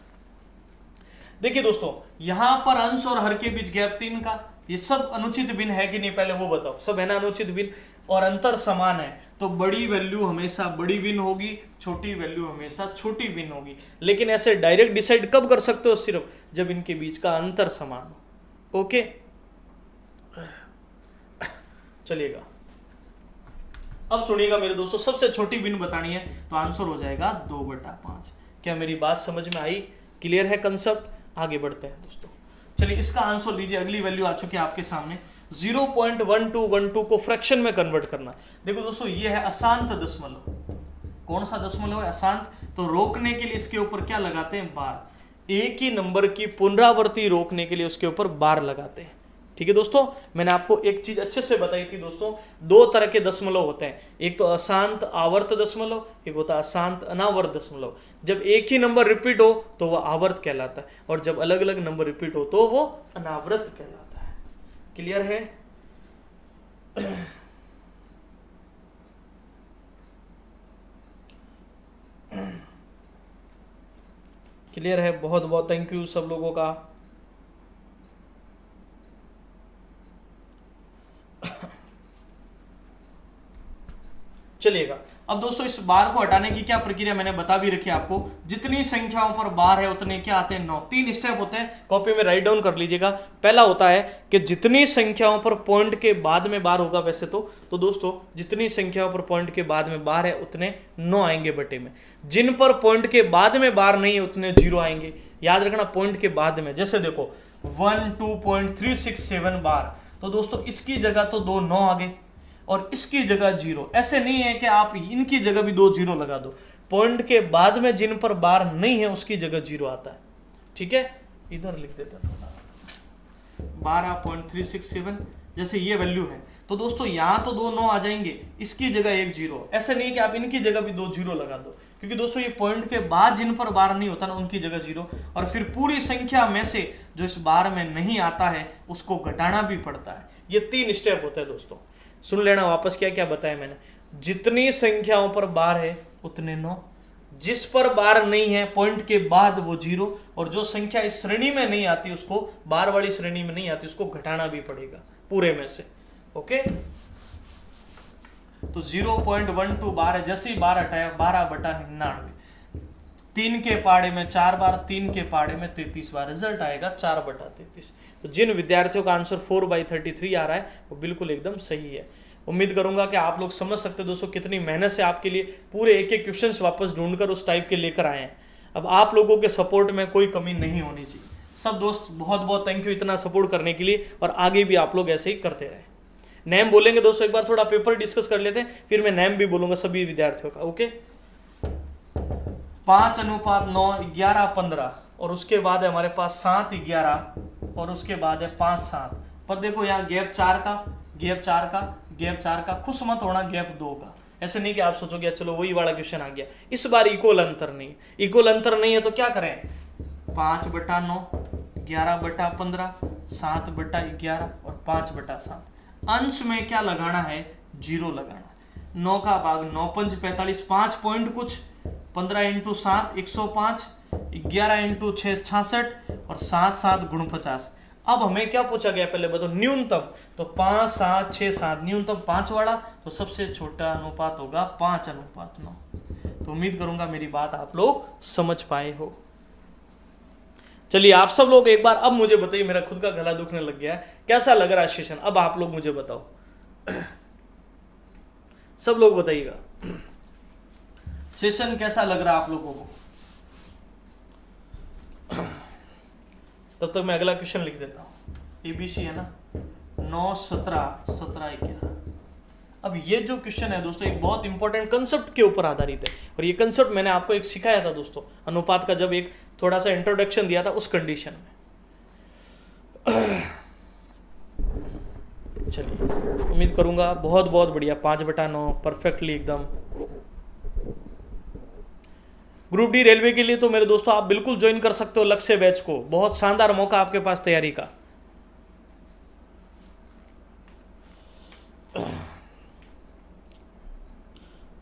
देखिए दोस्तों, यहां पर अंश और हर के बीच गैप 3 का, ये सब अनुचित भिन्न है कि नहीं पहले वो बताओ। सब है ना अनुचित भिन्न, और अंतर समान है तो बड़ी वैल्यू हमेशा बड़ी भिन्न होगी, छोटी वैल्यू हमेशा छोटी भिन्न होगी। लेकिन ऐसे डायरेक्ट डिसाइड कब कर सकते हो? सिर्फ जब इनके बीच का अंतर समान हो। ओके, चलिएगा अब सुनिएगा मेरे दोस्तों, सबसे छोटी भिन्न बतानी है तो आंसर हो जाएगा 2/5। क्या मेरी बात समझ में आई? क्लियर है कंसेप्ट? आगे बढ़ते हैं दोस्तों। चलिए इसका आंसर लीजिए, अगली वैल्यू आ चुकी है आपके सामने। 0.1212 को फ्रैक्शन में कन्वर्ट करना। देखो दोस्तों, ये है अशांत दशमलव। कौन सा दशमलव है? अशांत। तो रोकने के लिए इसके ऊपर क्या लगाते हैं? बार। एक ही नंबर की पुनरावृत्ति रोकने के लिए उसके ऊपर बार लगाते हैं। ठीक है दोस्तों, मैंने आपको एक चीज अच्छे से बताई थी दोस्तों, दो तरह के दशमलव होते हैं, एक तो अशांत आवर्त दशमलव, एक होता है अशांत अनावर्त दशमलव। जब एक ही नंबर रिपीट हो तो वह आवर्त कहलाता है, और जब अलग अलग नंबर रिपीट हो तो वो अनावर्त कहलाता है। क्लियर है? क्लियर है? बहुत बहुत थैंक यू सब लोगों का। चलिएगा, अब दोस्तों इस बार को हटाने की क्या प्रक्रिया मैंने बता भी रखी है आपको। जितनी संख्याओं पर बार है उतने क्या आते हैं? 9। 3 स्टेप होते हैं, कॉपी में राइट डाउन कर लीजिएगा। पहला होता है कि जितनी संख्याओं पर पॉइंट के बाद में बार होगा, वैसे तो दोस्तों जितनी संख्याओं पर पॉइंट के बाद में बार है उतने 9 आएंगे बटे में। जिन पर पॉइंट के बाद में बार नहीं है उतने 0 आएंगे। याद रखना, पॉइंट के बाद में, जैसे देखो 1 2.367 बार, तो दोस्तों इसकी जगह तो 2 9 आ गए और इसकी जगह 0। ऐसे नहीं है कि आप इनकी जगह भी 2 0 लगा दो, पॉइंट के बाद में जिन पर बार नहीं है उसकी जगह 0 आता है। ठीक है, इधर लिख देते हैं थोड़ा 12.367, जैसे ये वैल्यू है तो दोस्तों यहां तो 2 9 आ जाएंगे, इसकी जगह 1 0। ऐसे नहीं कि आप इनकी जगह भी 2 0 लगा दो, क्योंकि दोस्तों ये पॉइंट के बाद जिन पर बार नहीं होता ना उनकी जगह 0, और फिर पूरी संख्या में से जो इस बार में नहीं आता है उसको घटाना भी पड़ता है। ये 3 स्टेप होते हैं दोस्तों। सुन लेना वापस क्या क्या बताया मैंने। जितनी संख्याओं पर बार है उतने 9, जिस पर बार नहीं है पॉइंट के बाद वो 0, और जो संख्या इस श्रेणी में नहीं आती उसको, बार वाली श्रेणी में नहीं आती उसको घटाना भी पड़ेगा पूरे में से। ओके, तो 0.12 बार है, जैसे ही बार हटाया 12/99, 3 के पाड़े में 4 बार, 3 के पाड़े में 33 बार, रिजल्ट आएगा 4/33। तो जिन विद्यार्थियों का आंसर 4/33 आ रहा है वो बिल्कुल एकदम सही है। उम्मीद करूंगा कि आप लोग समझ सकते हैं दोस्तों कितनी मेहनत से आपके लिए पूरे एक एक क्वेश्चंस वापस ढूंढकर उस टाइप के लेकर आए हैं। अब आप लोगों के सपोर्ट में कोई कमी नहीं होनी चाहिए। सब दोस्त बहुत बहुत थैंक यू इतना सपोर्ट करने के लिए, और आगे भी आप लोग ऐसे ही करते रहे। नेम बोलेंगे दोस्तों, एक बार थोड़ा पेपर डिस्कस कर लेते हैं, फिर मैं नेम भी बोलूंगा सभी विद्यार्थियों का। ओके, 5:9, 11, 15, और उसके बाद है हमारे पास 7, 11, और उसके बाद है 5, 7। पर देखो यहाँ गैप 4 का, गैप 4 का, गैप 4 का, खुश मत होना गैप 2 का। ऐसे नहीं कि आप सोचोगे चलो वही वाला क्वेश्चन आ गया। इस बार इक्वल अंतर नहीं, इक्वल अंतर नहीं है तो क्या करें, 5/9, 11/15, 7/11 और 5/7। अंश में क्या लगाना है, 0 लगाना है। 9 का भाग 9 5 45, 5 पॉइंट कुछ, 15 × 7 105, 11 × 6 66, और 7 7 × 50। अब हमें क्या पूछा गया पहले बताओ, न्यूनतम। तो 5 7 6 7, न्यूनतम 5 वाला, तो सबसे छोटा अनुपात होगा 5:9। तो उम्मीद करूंगा मेरी बात आप लोग समझ पाए हो। चलिए आप सब लोग एक बार अब मुझे बताइए, मेरा खुद का गला दुखने लग गया है, कैसा लग रहा है सेशन। अब आप लोग मुझे बताओ, सब लोग बताइएगा सेशन कैसा लग रहा है आप लोगों को। तब तक मैं अगला क्वेश्चन लिख देता हूं। एबीसी है ना, 9 17 17 11। अब ये जो क्वेश्चन है दोस्तों एक बहुत इंपॉर्टेंट कंसेप्ट के ऊपर आधारित है, और ये कंसेप्ट मैंने आपको एक सिखाया था दोस्तों अनुपात का, जब एक थोड़ा सा इंट्रोडक्शन दिया था उस कंडीशन में। चलिए उम्मीद करूंगा बहुत बहुत बढ़िया, 5/9 परफेक्टली एकदम। ग्रुप डी रेलवे के लिए तो मेरे दोस्तों आप बिल्कुल ज्वाइन कर सकते हो लक्ष्य बैच को, बहुत शानदार मौका आपके पास तैयारी का।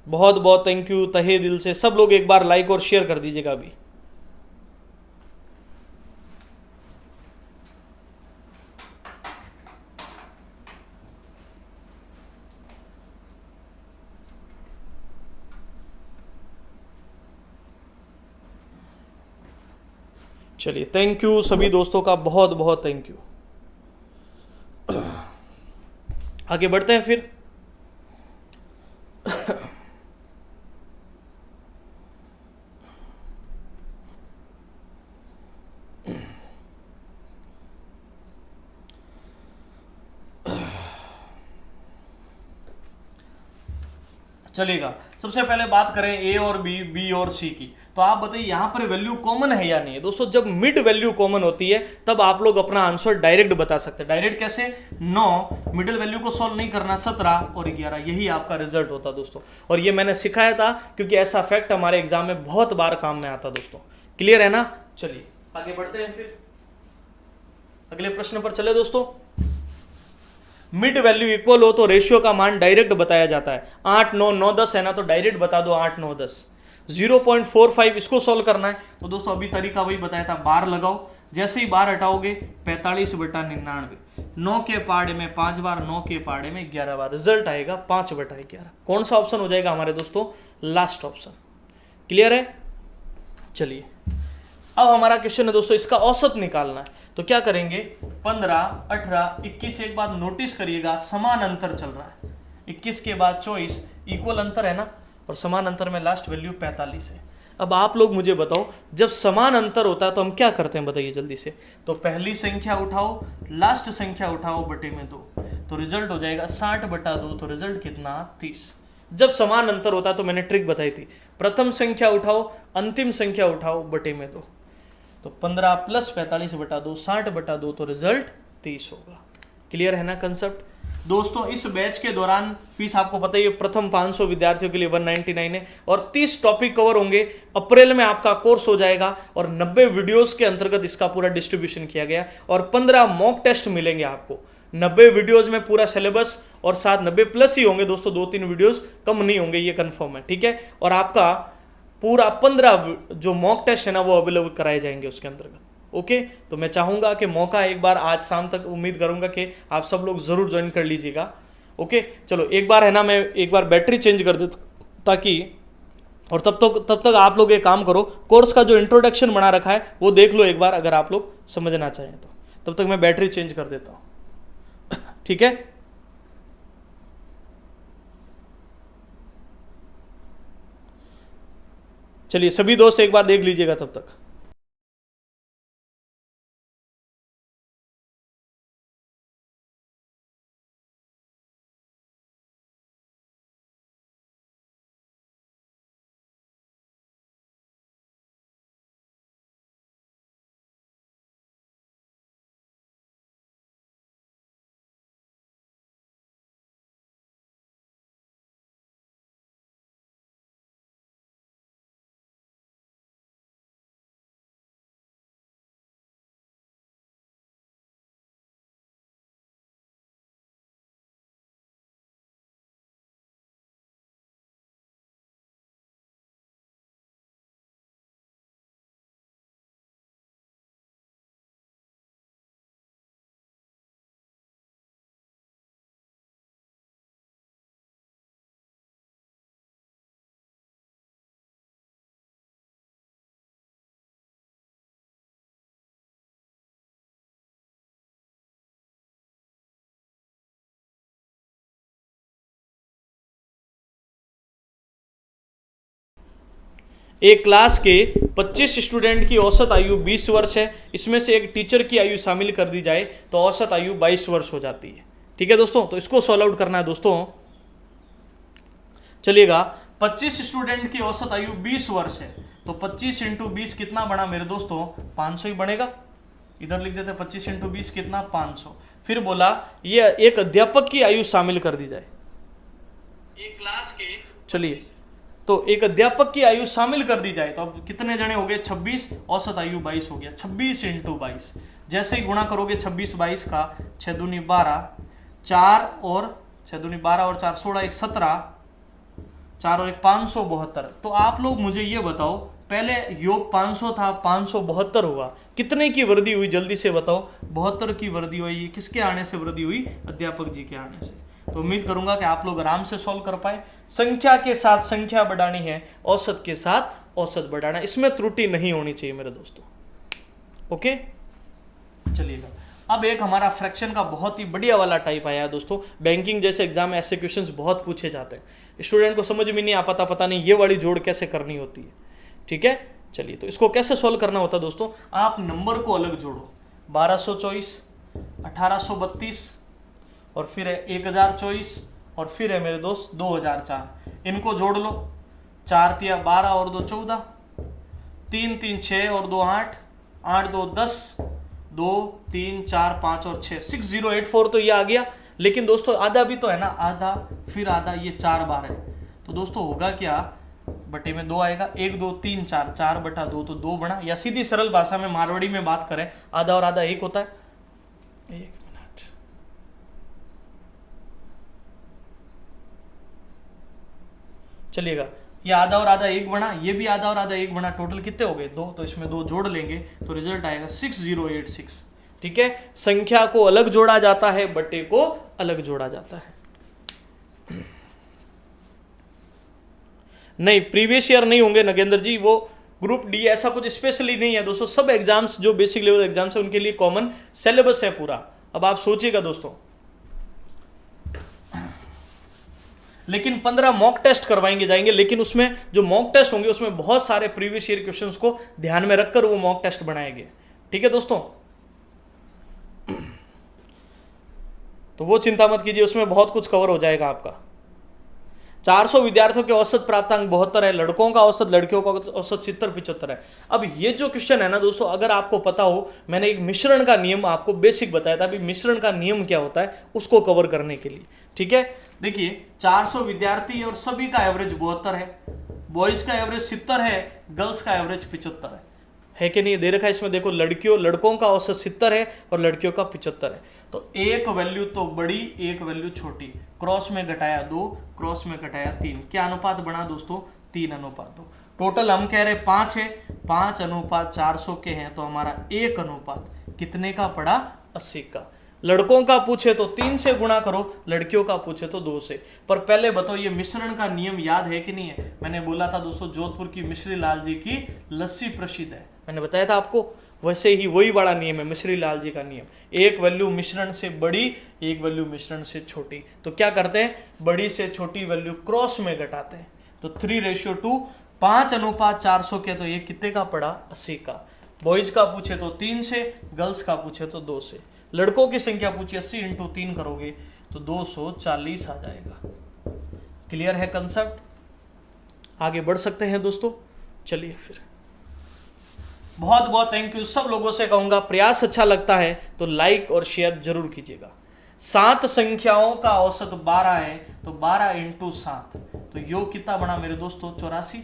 बहुत बहुत थैंक यू तहे दिल से, सब लोग एक बार लाइक और शेयर कर दीजिएगा अभी। चलिए थैंक यू सभी दोस्तों का, बहुत बहुत थैंक यू। आगे बढ़ते हैं फिर। चलेगा, सबसे पहले बात करें ए और बी, बी और सी की। तो आप बताइए यहां पर वैल्यू कॉमन है या नहीं है। दोस्तों जब मिड वैल्यू कॉमन होती है तब आप लोग अपना आंसर डायरेक्ट बता सकते हैं। डायरेक्ट कैसे, 9 मिडिल वैल्यू को सॉल्व नहीं करना, 17 और 11, यही आपका रिजल्ट होता दोस्तों। और ये मैंने सिखाया था क्योंकि ऐसा फैक्ट हमारे एग्जाम में बहुत बार काम में आता दोस्तों। क्लियर है ना। चलिए आगे बढ़ते हैं फिर अगले प्रश्न पर चले दोस्तों। मिड वैल्यू इक्वल हो तो रेशियो का मान डायरेक्ट बताया जाता है। 8 9 9 10 है ना, तो डायरेक्ट बता दो 8 9 10। 0.45 इसको सॉल्व करना है तो दोस्तों अभी तरीका वही बताया था, बार लगाओ, जैसे ही बार हटाओगे 45/99, 9 के पाड़े में 5 बार, 9 के पाड़े में 11 बार, रिजल्ट आएगा 5/11। कौन सा ऑप्शन हो जाएगा हमारे दोस्तों, लास्ट ऑप्शन। क्लियर है। चलिए अब हमारा क्वेश्चन है दोस्तों, इसका औसत निकालना है। तो क्या करेंगे, 15 18 21, एक बात नोटिस करिएगा समान अंतर चल रहा है। 21 के बाद 24 इक्वल अंतर है ना, और समान अंतर में लास्ट वैल्यू 45 है। अब आप लोग मुझे बताओ जब समान अंतर होता है तो हम क्या करते हैं, बताइए जल्दी से। तो पहली संख्या उठाओ, लास्ट संख्या उठाओ, बटे में 2, तो रिजल्ट हो जाएगा 60/2। तो रिजल्ट कितना, 30। जब समान अंतर होता है तो मैंने ट्रिक बताई थी, प्रथम संख्या उठाओ, अंतिम संख्या उठाओ, बटे में 2। तो 15 + 45/2 60/2, तो रिजल्ट 30 होगा। क्लियर है ना कंसेप्ट दोस्तों। इस बैच के दौरान फीस आपको पता ही है, प्रथम 500 विद्यार्थियों के लिए 199 है, और 30 टॉपिक कवर होंगे। अप्रैल में आपका कोर्स हो जाएगा, और 90 वीडियोस के अंतर्गत इसका पूरा डिस्ट्रीब्यूशन किया गया, और 15 मॉक टेस्ट मिलेंगे आपको। 90 वीडियोज में पूरा सिलेबस, और साथ 90+ ही होंगे दोस्तों, 2-3 वीडियोज कम नहीं होंगे, ये कंफर्म है। ठीक है। और आपका पूरा 15 जो मॉक टेस्ट है ना वो अवेलेबल कराए जाएंगे उसके अंतर्गत। ओके, तो मैं चाहूंगा कि मौका एक बार आज शाम तक, उम्मीद करूंगा कि आप सब लोग जरूर ज्वाइन कर लीजिएगा। ओके, चलो एक बार है ना, मैं एक बार बैटरी चेंज कर देता ताकि, और तब तक आप लोग एक काम करो, कोर्स का जो इंट्रोडक्शन बना रखा है वो देख लो एक बार, अगर आप लोग समझना चाहें तो। तब तक मैं बैटरी चेंज कर देता हूं। ठीक है, चलिए सभी दोस्त एक बार देख लीजिएगा तब तक। एक क्लास के 25 स्टूडेंट की औसत आयु 20 वर्ष है, इसमें से एक टीचर की आयु शामिल कर दी जाए तो औसत आयु 22 वर्ष हो जाती है। ठीक है दोस्तों, तो इसको सॉल्व आउट करना है दोस्तों। चलिएगा, 25 स्टूडेंट की औसत आयु 20 वर्ष है, तो 25 इंटू 20 कितना बना मेरे दोस्तों, 500 ही बनेगा। इधर लिख देते 25 इंटू 20 कितना, 500। फिर बोला ये एक अध्यापक की आयु शामिल कर दी जाए एक क्लास के, चलिए तो एक अध्यापक की आयु शामिल कर दी जाए तो अब कितने जने हो गए, 26, औसत आयु 22 हो गया। 26 इंटू 22, जैसे ही गुणा करोगे 26 22 का, 6 दूनी 12, 4 और 6 दूनी 12 और 4 16, 1 17, 4 और 1 572। तो आप लोग मुझे ये बताओ, पहले योग 500 था, 572 हुआ, कितने की वृद्धि हुई, जल्दी से बताओ। 72 की वृद्धि हुई। किसके आने से वृद्धि हुई, अध्यापक जी के आने से। तो उम्मीद करूंगा कि आप लोग आराम से सॉल्व कर पाए। संख्या के साथ संख्या बढ़ानी है, औसत के साथ औसत बढ़ाना, इसमें त्रुटि नहीं होनी चाहिए मेरे दोस्तों। ओके, चलिएगा, अब एक हमारा फ्रैक्शन का बहुत ही बढ़िया वाला टाइप आया है दोस्तों। बैंकिंग जैसे एग्जाम में ऐसे क्वेश्चंस बहुत पूछे जाते हैं, स्टूडेंट को समझ में नहीं आ पाता, पता नहीं ये वाली जोड़ कैसे करनी होती है। ठीक है, चलिए तो इसको कैसे सॉल्व करना होता है दोस्तों, आप नंबर को अलग जोड़ो। 1224, 1832 और फिर है 1024 और फिर है मेरे दोस्त 2004, इनको जोड़ लो। 4 तिया 12 और 2 14, 3 3 6 और 2 8, 8 2 10, 2 3 4 5 और 6, 6084 तो ये आ गया। लेकिन दोस्तों आधा भी तो है ना, आधा फिर आधा, ये 4 बार है। तो दोस्तों होगा क्या, बटे में 2 आएगा, 1 2 3 4, 4 बटा 2 तो 2 बना, या सीधी सरल भाषा में मारवाड़ी में बात करें, आधा और आधा 1 होता है। 1 मिनट, चलिएगा, ये आधा और आधा 1 बना, ये भी आधा और आधा 1 बना, टोटल कितने हो गए 2, तो इसमें 2 जोड़ लेंगे तो रिजल्ट आएगा 6086। ठीक है, संख्या को अलग जोड़ा जाता है, बटे को अलग जोड़ा जाता है। नहीं, प्रीवियस ईयर नहीं होंगे नगेंद्र जी, वो ग्रुप डी ऐसा कुछ स्पेशली नहीं है दोस्तों। सब एग्जाम्स जो बेसिक लेवल एग्जाम्स है उनके लिए कॉमन सिलेबस है पूरा। अब आप सोचिएगा दोस्तों, लेकिन 15 मॉक टेस्ट करवाएंगे जाएंगे, लेकिन उसमें जो मॉक टेस्ट होंगे उसमें बहुत सारे प्रीवियस ईयर क्वेश्चंस को ध्यान में रखकर वो मॉक टेस्ट बनाएंगे। ठीक है दोस्तों, तो वो चिंता मत कीजिए, उसमें बहुत कुछ कवर हो जाएगा आपका। 400 विद्यार्थियों के औसत प्राप्तांक 72 है, लड़कों का औसत, लड़कियों का औसत 70-75 है। अब ये जो क्वेश्चन है ना दोस्तों, अगर आपको पता हो, मैंने एक मिश्रण का नियम आपको बेसिक बताया था, अभी मिश्रण का नियम क्या होता है उसको कवर करने के लिए। ठीक है, देखिए 400 विद्यार्थी और सभी का एवरेज 72 है, बॉयज का एवरेज 70 है, गर्ल्स का एवरेज 75 है कि नहीं, दे रखा है इसमें देखो। लड़कों का औसत 70 है और लड़कियों का 75 है। तो एक वैल्यू तो बड़ी, एक वैल्यू छोटी, क्रॉस में घटाया 2, क्रॉस में घटाया 3, क्या अनुपात बना दोस्तों, 3:2। टोटल हम कह रहे 5 है, 5:400 के हैं, तो हमारा 1 अनुपात कितने का पड़ा? 80 का। लड़कों का पूछे तो 3 से गुणा करो, लड़कियों का पूछे तो 2 से। पर पहले बताओ ये मिश्रण का नियम याद है कि नहीं है? मैंने बोला था दोस्तों जोधपुर की मिश्री लाल जी की लस्सी प्रसिद्ध है, मैंने बताया था आपको। वैसे ही वही बड़ा नियम है मिश्री लाल जी का नियम, एक वैल्यू मिश्रण से बड़ी, एक वैल्यू मिश्रण से छोटी। तो क्या करते हैं? बड़ी से छोटी वैल्यू क्रॉस में घटाते हैं। तो 3:2, 5:400 के, तो ये कितने का पड़ा? 80 का। बॉयज का पूछे तो 3 से, गर्ल्स का पूछे तो 2 से। लड़कों की संख्या पूछी 80 × 3 करोगे तो 240 आ जाएगा। क्लियर है कंसेप्ट? आगे बढ़ सकते हैं दोस्तों। चलिए फिर, बहुत बहुत थैंक यू। सब लोगों से कहूंगा प्रयास अच्छा लगता है तो लाइक और शेयर जरूर कीजिएगा। 7 संख्याओं का औसत 12 है, तो 12 × 7, तो योग कितना बना मेरे दोस्तों? 84।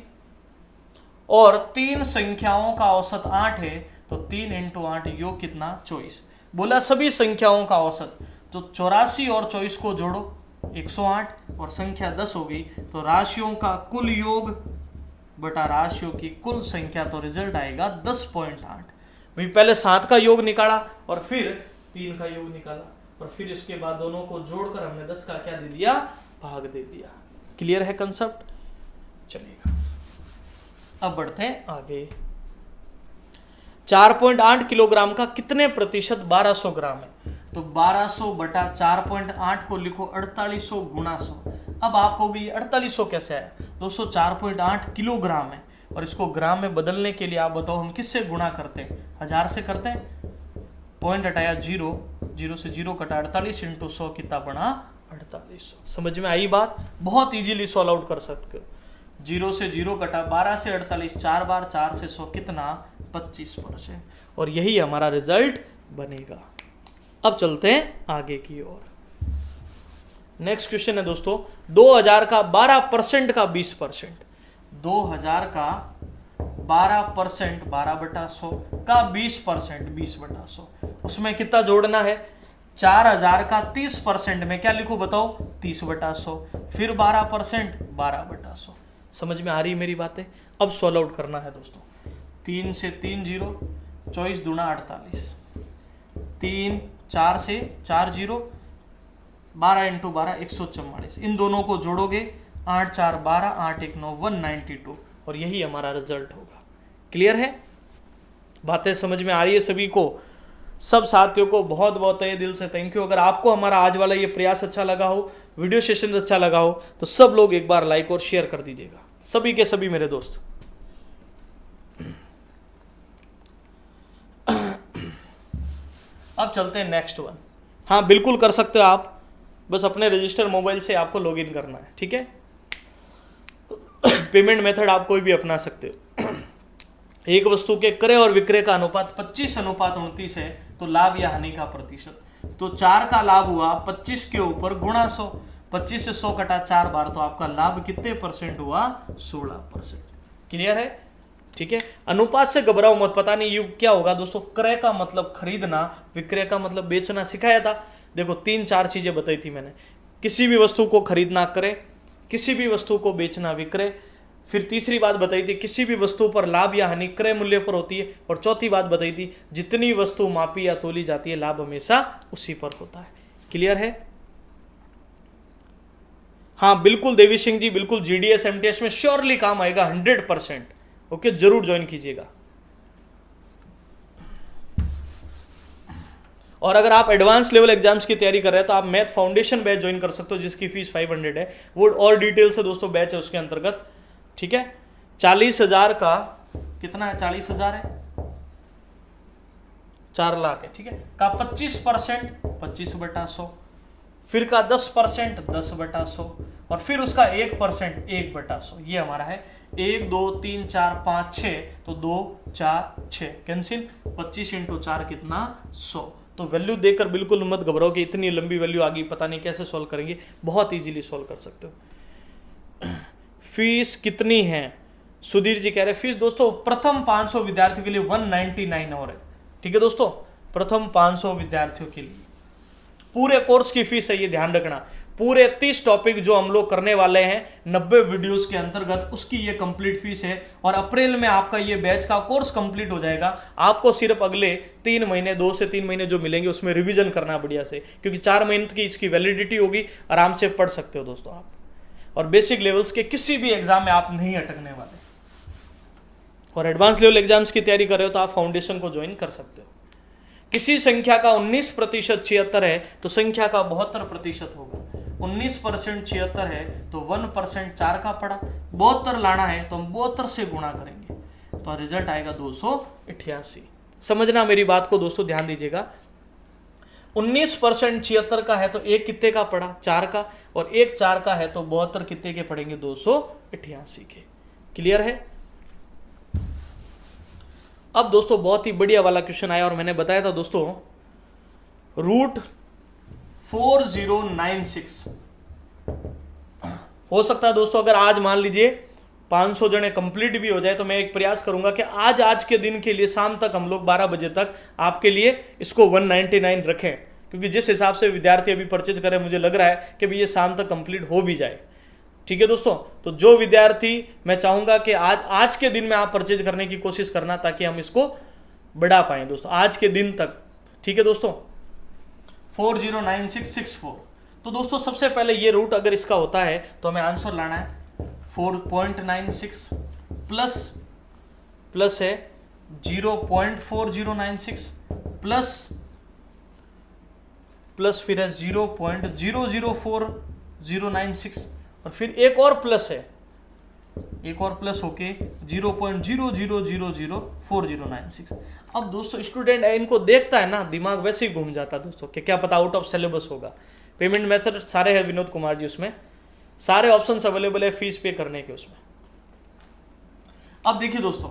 और 3 संख्याओं का औसत 8 है, तो 3 × 8 योग कितना? 24। बोला सभी संख्याओं का औसत, तो 84 और 24 को जोड़ो 108 और संख्या 10 हो गई, तो राशियों का कुल योग बटा राशियों की कुल संख्या, तो रिजल्ट आएगा 10.8। भाई पहले 7 का योग निकाला और फिर 3 का योग निकाला और फिर इसके बाद दोनों को जोड़कर हमने 10 का क्या दे दिया? भाग दे दिया। क्लियर है कंसेप्ट? चलिएगा अब बढ़ते हैं आगे। 4.8 किलोग्राम का कितने प्रतिशत 1200 ग्राम है? तो 1200 बटा 4.8 को लिखो 4800 गुणा 100। अब आपको भी 4800 कैसे आया? दोस्तों 4.8 किलोग्राम है और इसको ग्राम में बदलने के लिए आप बताओ हम किससे गुणा करते हैं? 1000 से करते हैं। पॉइंट हटाया 0, 0 से 0 कटा 48 × 100 कितना बना? 4800। समझ में आई बात? बहुत इजीली सॉल्व आउट कर सकते हो। 0 से 0 कटा, 12 से 48, 4 बार 4 से 100 कितना? 25%। और यही हमारा रिजल्ट बनेगा। अब चलते हैं आगे की ओर। नेक्स्ट क्वेश्चन है दोस्तों, 2000 का 12% का 20%, 2000 का 12%, 12/100 का 20%, 20/100, उसमें कितना जोड़ना है? 4000 का 30% में क्या लिखूं बताओ? 30/100, फिर 12%, 12/100। समझ में आ रही मेरी बातें? अब सॉल्व आउट करना है दोस्तों। 3 से 3 0, 24 दूना 48, 3 4 से 4 0, 12 × 12 144। इन दोनों को जोड़ोगे 8 4 12, 8 1 9 192, और यही हमारा रिजल्ट होगा। क्लियर है? बातें समझ में आ रही है सभी को? सब साथियों को बहुत बहुत तहे दिल से थैंक यू। अगर आपको हमारा आज वाला ये प्रयास अच्छा लगा हो, वीडियो सेशन अच्छा लगा हो, तो सब लोग एक बार लाइक और शेयर कर दीजिएगा, सभी के सभी मेरे दोस्त। अब चलते हैं नेक्स्ट वन। हाँ बिल्कुल कर सकते हो आप, बस अपने रजिस्टर मोबाइल से आपको लॉगिन करना है, ठीक है। पेमेंट मेथड आप कोई भी अपना सकते हो। एक वस्तु के क्रय और विक्रय का अनुपात 25:29 है, तो लाभ या हानि का प्रतिशत, तो 4 का लाभ हुआ 25 के ऊपर गुणा 100, 25 से 100 कटा 4 बार, तो आपका लाभ कितने % हुआ? 16%। क्लियर है? ठीक है। अनुपात से घबराओ मत, पता नहीं ये क्या होगा दोस्तों। क्रय का मतलब खरीदना, विक्रय का मतलब बेचना सिखाया था। देखो 3-4 चीजें बताई थी मैंने। किसी भी वस्तु को खरीदना क्रय, किसी भी वस्तु को बेचना विक्रय, फिर तीसरी बात बताई थी किसी भी वस्तु पर लाभ या हानि क्रय मूल्य पर होती है, और चौथी बात बताई थी जितनी वस्तु मापी या तोली जाती है लाभ हमेशा उसी पर होता है। क्लियर है? हाँ बिल्कुल देवी सिंह जी, बिल्कुल जीडीएस एमटीएस में श्योरली काम आएगा 100%। ओके, जरूर ज्वाइन कीजिएगा। और अगर आप एडवांस लेवल एग्जाम्स की तैयारी कर रहे हैं तो आप मैथ फाउंडेशन बैच ज्वाइन कर सकते हो, जिसकी फीस 500 है। वो और डिटेल से दोस्तों बैच है उसके अंतर्गत, ठीक है। 40,000 का कितना है? 40,000 है, 4 लाख है, ठीक है। का 25% 25/100, फिर का 10% 10/100, और फिर उसका 1% 1/100। ये हमारा है 1 2 3 4 5 6, तो 2 4 6 कैंसिल, 25 × 4 कितना? 100। तो वैल्यू देकर बिल्कुल मत घबराओ कि इतनी लंबी वैल्यू आ गई, पता नहीं कैसे सॉल्व करेंगे, बहुत इजीली सॉल्व कर सकते हो। फीस कितनी है? सुधीर जी कह रहे फीस दोस्तों प्रथम 500 विद्यार्थियों के लिए 199 और है, ठीक है दोस्तों, प्रथम 500 विद्यार्थियों के लिए पूरे कोर्स की फीस है, ये ध्यान रखना। पूरे 30 टॉपिक जो हम लोग करने वाले हैं 90 वीडियोस के अंतर्गत, उसकी ये कंप्लीट फीस है। और अप्रैल में आपका ये बैच का कोर्स कंप्लीट हो जाएगा। आपको सिर्फ अगले 3 महीने, 2 से 3 महीने जो मिलेंगे उसमें रिवीजन करना बढ़िया से, क्योंकि 4 महीने की इसकी वैलिडिटी होगी। आराम से पढ़ सकते हो दोस्तों आप, और बेसिक लेवल्स के किसी भी एग्जाम में आप नहीं अटकने वाले। और एडवांस लेवल एग्जाम्स की तैयारी कर रहे हो तो आप फाउंडेशन को ज्वाइन कर सकते हो। किसी संख्या का 19% 76 है तो संख्या का 72% होगा। 19% 76 है तो 1% 4 का पड़ा, 72 लाना है तो हम 72 से गुणा करेंगे तो रिजल्ट आएगा 288। समझना मेरी बात को दोस्तों, ध्यान दीजिएगा। 19% 76 का है तो एक कितने का पड़ा, 4 का, और एक 4 का है तो 72 कितने के पड़ेंगे, 288 के। क्लियर है? अब दोस्तों बहुत ही बढ़िया वाला क्वेश्चन आया, और मैंने बताया था दोस्तों रूट 4096 हो सकता है दोस्तों। अगर आज मान लीजिए 500 जने कंप्लीट भी हो जाए तो मैं एक प्रयास करूंगा कि आज के दिन के लिए शाम तक हम लोग 12 बजे तक आपके लिए इसको 199 रखें, क्योंकि जिस हिसाब से विद्यार्थी अभी परचेज करें मुझे लग रहा है कि भी ये शाम तक कंप्लीट हो भी जाए। ठीक है दोस्तों, तो जो विद्यार्थी, मैं चाहूंगा कि आज के दिन में आप परचेज करने की कोशिश करना ताकि हम इसको बढ़ा पाएं दोस्तों आज के दिन तक। ठीक है दोस्तों, 409664। तो दोस्तों सबसे पहले ये रूट अगर इसका होता है तो हमें आंसर लाना है 4.96 प्लस है 0.4096 प्लस फिर है 0.004096 और फिर एक और प्लस है, एक और प्लस होके 0.00004096। अब दोस्तों स्टूडेंट है, इनको देखता है ना दिमाग वैसे ही घूम जाता है दोस्तों कि क्या पता आउट ऑफ सिलेबस होगा। पेमेंट मेथड सारे हैं विनोद कुमार जी, उसमें सारे ऑप्शंस अवेलेबल है फीस पे करने के उसमें। अब देखिए दोस्तों,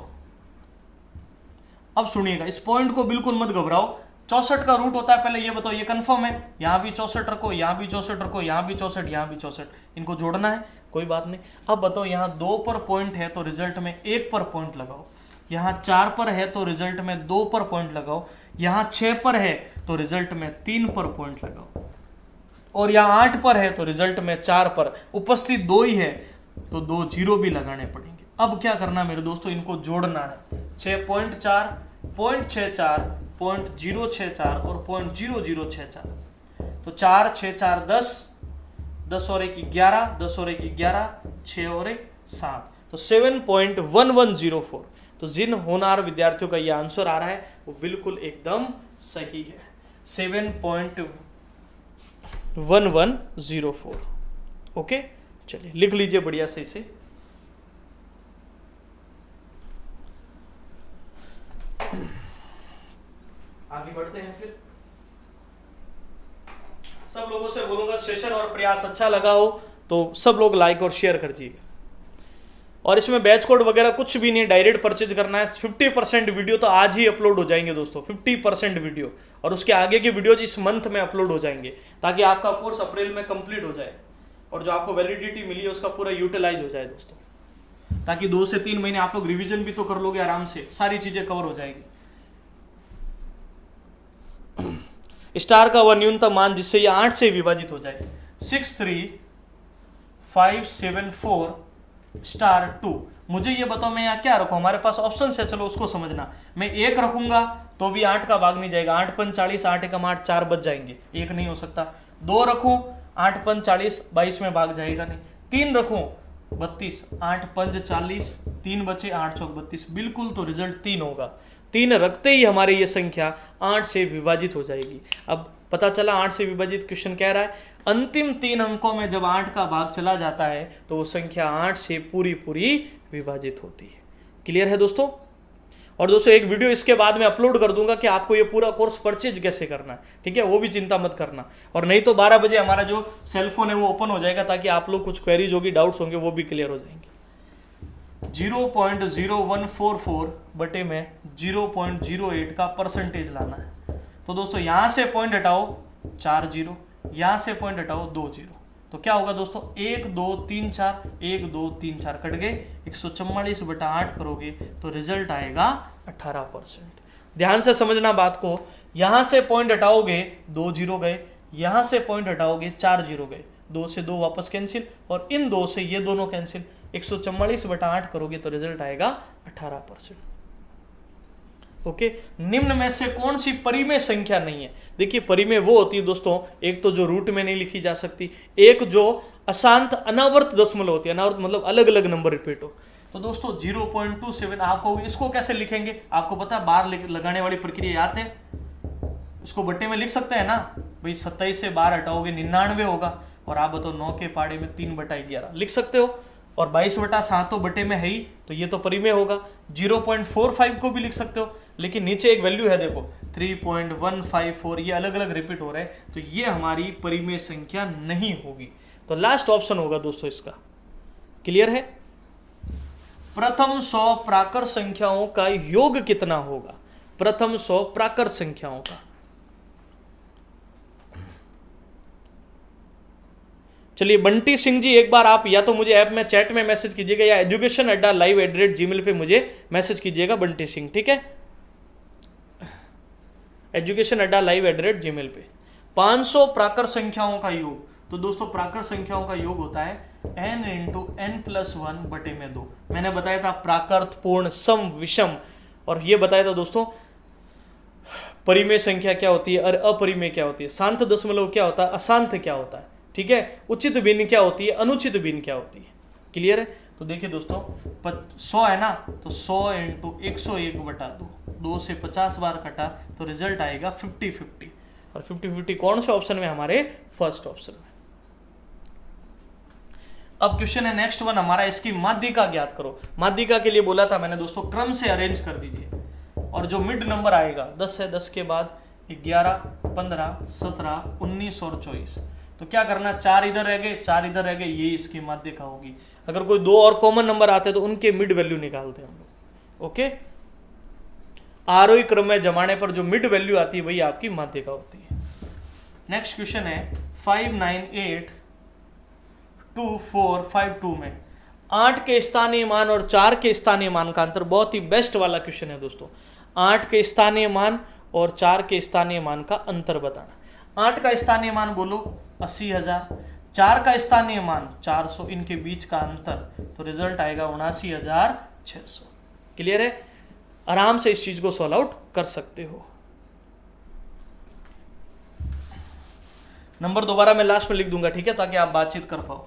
अब सुनिएगा, इस पॉइंट को बिल्कुल मत घबराओ। 64 का रूट होता है, पहले ये बताओ ये कंफर्म है? यहां भी 64 रखो, यहां भी 64 रखो, यहां भी 64, यहां भी 64, इनको जोड़ना है, कोई बात नहीं। अब बताओ यहां 2 पर पॉइंट है तो रिजल्ट में 1 पर पॉइंट लगाओ, यहां 4 पर है तो रिजल्ट में 2 पर पॉइंट लगाओ, यहां 6 पर है तो रिजल्ट में 3 पर पॉइंट लगाओ, और यहां 8 पर है तो रिजल्ट में 4 पर, उपस्थित 2 ही है तो 2 जीरो भी लगाने पड़ेंगे। अब क्या करना मेरे दोस्तों, इनको जोड़ना है। 6.4, 0.64, 0.064 और 0.0064। तो 4 6 4 10, 10 और 1 11, 10 और 1 11, 6 और 1 7, तो 7.1104। तो जिन होनहार विद्यार्थियों का ये आंसर आ रहा है वो बिल्कुल एकदम सही है, 7.1104। ओके, चलिए लिख लीजिए बढ़िया से इसे। आगे बढ़ते हैं फिर। सब लोगों से बोलूंगा सेशन और प्रयास अच्छा लगा हो तो सब लोग लाइक और शेयर कर दीजिएगा। और इसमें बैच कोड वगैरह कुछ भी नहीं, डायरेक्ट परचेज करना है। 50% वीडियो तो आज ही अपलोड हो जाएंगे दोस्तों, 50% वीडियो, और उसके आगे के वीडियो इस मंथ में अपलोड हो जाएंगे ताकि आपका कोर्स अप्रैल में कंप्लीट हो जाए और जो आपको वैलिडिटी मिली है उसका पूरा यूटिलाइज हो जाए दोस्तों, ताकि 2 से 3 महीने आप लोग रिविजन भी तो कर लोगे आराम से, सारी चीजें कवर हो जाएगी। स्टार का वह न्यूनतम मान जिससे ये 8 से विभाजित हो जाए, 63574 स्टार 2। मुझे ये बताओ मैं यहाँ क्या रखूँ, हमारे पास ऑप्शन है, चलो उसको समझना। मैं 1 रखूंगा तो भी 8 का भाग नहीं जाएगा, 8 5 40, 8 एकम 8, 4 बच जाएंगे, 1 नहीं हो सकता। 2 रखूं 8 5 40, 22 में भाग जाएगा नहीं। 3 रखूं 32, 8 5 40, 3 बचे, 8 चौक 32, बिल्कुल, तो रिजल्ट 3 होगा। 3 रखते ही हमारी ये संख्या 8 से विभाजित हो जाएगी। अब पता चला 8 से विभाजित क्वेश्चन कह रहा है अंतिम 3 अंकों में जब 8 का भाग चला जाता है तो वो संख्या 8 से पूरी विभाजित होती है। क्लियर है दोस्तों? और दोस्तों एक वीडियो इसके बाद में अपलोड कर दूंगा कि आपको ये पूरा कोर्स परचेज कैसे करना है, ठीक है, वो भी चिंता मत करना। और नहीं तो 12 बजे हमारा जो सेल फोन है वो ओपन हो जाएगा ताकि आप लोग कुछ क्वेरीज होगी, डाउट्स होंगे, वो भी क्लियर हो जाएंगे। 0.0144 बटे में 0.08 का परसेंटेज लाना है। तो दोस्तों यहां से पॉइंट हटाओ 4 जीरो, यहां से पॉइंट हटाओ 2 जीरो, तो क्या होगा दोस्तों 1 2 3 4, 1 2 3 4 कट गए, 144/8 करोगे तो रिजल्ट आएगा 18%। ध्यान से समझना बात को, यहां से पॉइंट हटाओगे 2 जीरो गए, यहां से पॉइंट हटाओगे 4 जीरो गए, 2 से 2 वापस कैंसिल, और इन 2 से ये दोनों कैंसिल, 144/8 करोगे तो रिजल्ट आएगा 18%। ओके, निम्न में से कौन सी परिमेय संख्या नहीं है? देखिए परिमेय वो होती है दोस्तों, एक तो जो रूट में नहीं लिखी जा सकती, एक जो अशांत अनावर्त दशमलव होती है, अनावर्त मतलब अलग अलग नंबर रिपीट हो। तो दोस्तों 0.27 आपको इसको कैसे लिखेंगे? आपको पता है बार लगाने वाली प्रक्रिया याद है? इसको बट्टे में लिख सकते हैं ना भाई, 27 से 12 हटाओगे 99 होगा, और आप बताओ 9 के पाड़े में 3/11 लिख सकते हो, और 22/7 तो बटे में है ही, तो ये तो परिमेय होगा। 0.45 को भी लिख सकते हो, लेकिन नीचे एक वैल्यू है देखो 3.154, ये अलग अलग रिपीट हो रहे हैं, तो ये हमारी परिमेय संख्या नहीं होगी। तो लास्ट ऑप्शन होगा दोस्तों इसका। क्लियर है? प्रथम 100 प्राकृत संख्याओं का योग कितना होगा? प्रथम 100 प्राकृत संख्याओं का। चलिए बंटी सिंह जी, एक बार आप या तो मुझे ऐप में चैट में मैसेज कीजिएगा या education@live@gmail पे मुझे मैसेज कीजिएगा बंटी सिंह, ठीक है? education@live@gmail पे। 500 प्राकृत संख्याओं का योग। तो दोस्तों प्राकृत संख्याओं का योग होता है n × n+1/2। मैंने बताया था प्राकृत, पूर्ण, सम, विषम, और ये बताया था दोस्तों परिमेय संख्या क्या होती है और अपरिमेय क्या होती है, शांत दशमलव क्या होता है, अशांत क्या होता है, ठीक है? उचित भिन्न क्या होती है, अनुचित भिन्न क्या होती है। क्लियर है? तो देखिए दोस्तों 100 है ना, तो 100 × 101/2, 2 से 50 बार कटा तो रिजल्ट आएगा 50-50, और 50-50 कौन से ऑप्शन में? हमारे फर्स्ट ऑप्शन में। अब क्वेश्चन है नेक्स्ट वन हमारा, इसकी माध्यिका ज्ञात करो। माध्यिका के लिए बोला था मैंने दोस्तों क्रम से अरेंज कर दीजिए, और जो मिड नंबर आएगा 10 है, 10 के बाद 11, 15, 17, 19 और 24। तो क्या करना, 4 इधर रह गए, 4 इधर रह गए, ये इसकी माध्यिका होगी। अगर कोई 2 और कॉमन नंबर आते हैं तो उनके मिड वैल्यू निकालते हैं हम लोग। ओके, आरोही क्रम में जमाने पर जो मिड वैल्यू आती है वही आपकी माध्यिका होती है। नेक्स्ट क्वेश्चन है 5982452 में 8 के स्थानीय मान और 4 के स्थानीय मान का अंतर। बहुत ही बेस्ट वाला क्वेश्चन है दोस्तों। 8 के स्थानीय मान और 4 के स्थानीय मान का अंतर बताना। 8 का स्थानीय मान बोलो 80,000, 4 का स्थानीय मान 400, इनके बीच का अंतर, तो रिजल्ट आएगा 79,600। क्लियर है? आराम से इस चीज को सॉल्व आउट कर सकते हो। नंबर दोबारा मैं लास्ट में लिख दूंगा, ठीक है, ताकि आप बातचीत कर पाओ।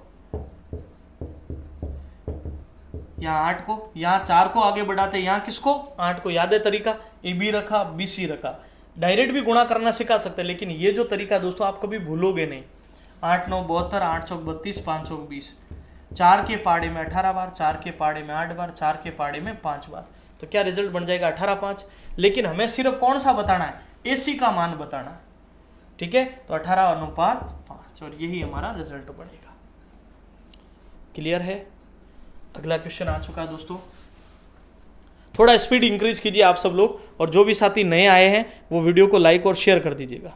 यहाँ 8 को, यहाँ 4 को आगे बढ़ाते, यहाँ किसको, 8 को। याद है तरीका, AB रखा, BC रखा। डायरेक्ट भी गुणा करना सिखा सकते हैं, लेकिन ये जो तरीका दोस्तों आप कभी भूलोगे नहीं। 8 9 72, 8 चौक 32, 5 चौक 20, 4 के पाड़े में 18 बार, 4 के पाड़े में 8 बार, 4 के पाड़े में 5 बार, तो क्या रिजल्ट बन जाएगा 18/5। लेकिन हमें सिर्फ कौन सा बताना है, AC का मान बताना है, ठीक है? तो 18:5, और यही हमारा रिजल्ट बनेगा। क्लियर है? अगला क्वेश्चन आ चुका है दोस्तों। थोड़ा स्पीड इंक्रीज कीजिए आप सब लोग, और जो भी साथी नए आए हैं वो वीडियो को लाइक और शेयर कर दीजिएगा।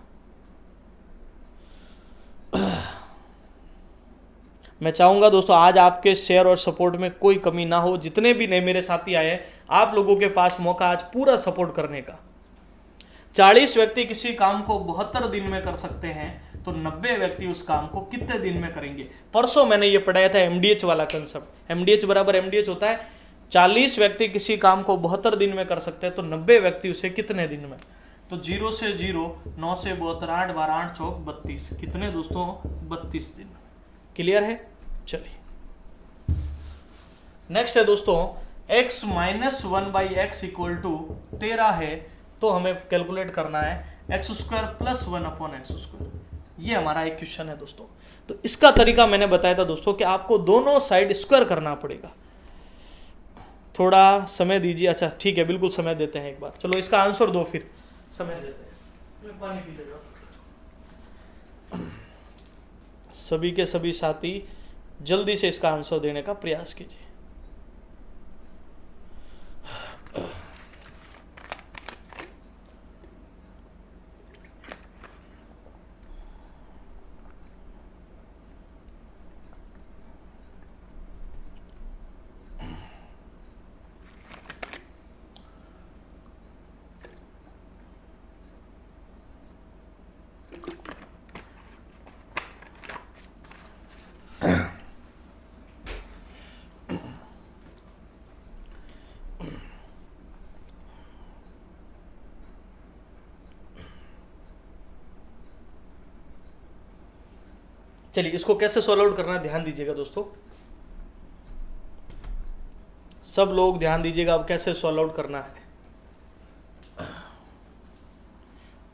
मैं चाहूंगा दोस्तों आज आपके शेयर और सपोर्ट में कोई कमी ना हो। जितने भी नए मेरे साथी आए हैं, आप लोगों के पास मौका आज पूरा सपोर्ट करने का। 40 व्यक्ति किसी काम को 72 दिन में कर सकते हैं, तो 90 व्यक्ति उस काम को कितने दिन में करेंगे? परसों मैंने ये पढ़ाया था MDH वाला कंसेप्ट। MDH बराबर MDH होता है, 40 व्यक्ति किसी काम को 72 दिन में कर सकते हैं, तो 90 व्यक्ति उसे कितने दिन में? तो 0 से 0, 9 से 72, 8 बार 8 चौक 32, कितने दोस्तों? 32 दिन। क्लियर है? चलिए नेक्स्ट है दोस्तों, x - 1/x = 13 है, तो हमें कैलकुलेट करना है x² + 1/x²। ये हमारा एक क्वेश्चन है दोस्तों। तो इसका तरीका मैंने बताया था दोस्तों कि आपको दोनों साइड स्क्वायर करना पड़ेगा। थोड़ा समय दीजिए। अच्छा ठीक है, बिल्कुल समय देते हैं एक बार। चलो इसका आंसर दो, फिर समय देते हैं। पानी पी लेगा। सभी के सभी साथी जल्दी से इसका आंसर देने का प्रयास कीजिए। चलिए इसको कैसे सॉल्व आउट करना है ध्यान दीजिएगा दोस्तों, सब लोग ध्यान दीजिएगा अब कैसे सॉल्व आउट करना है।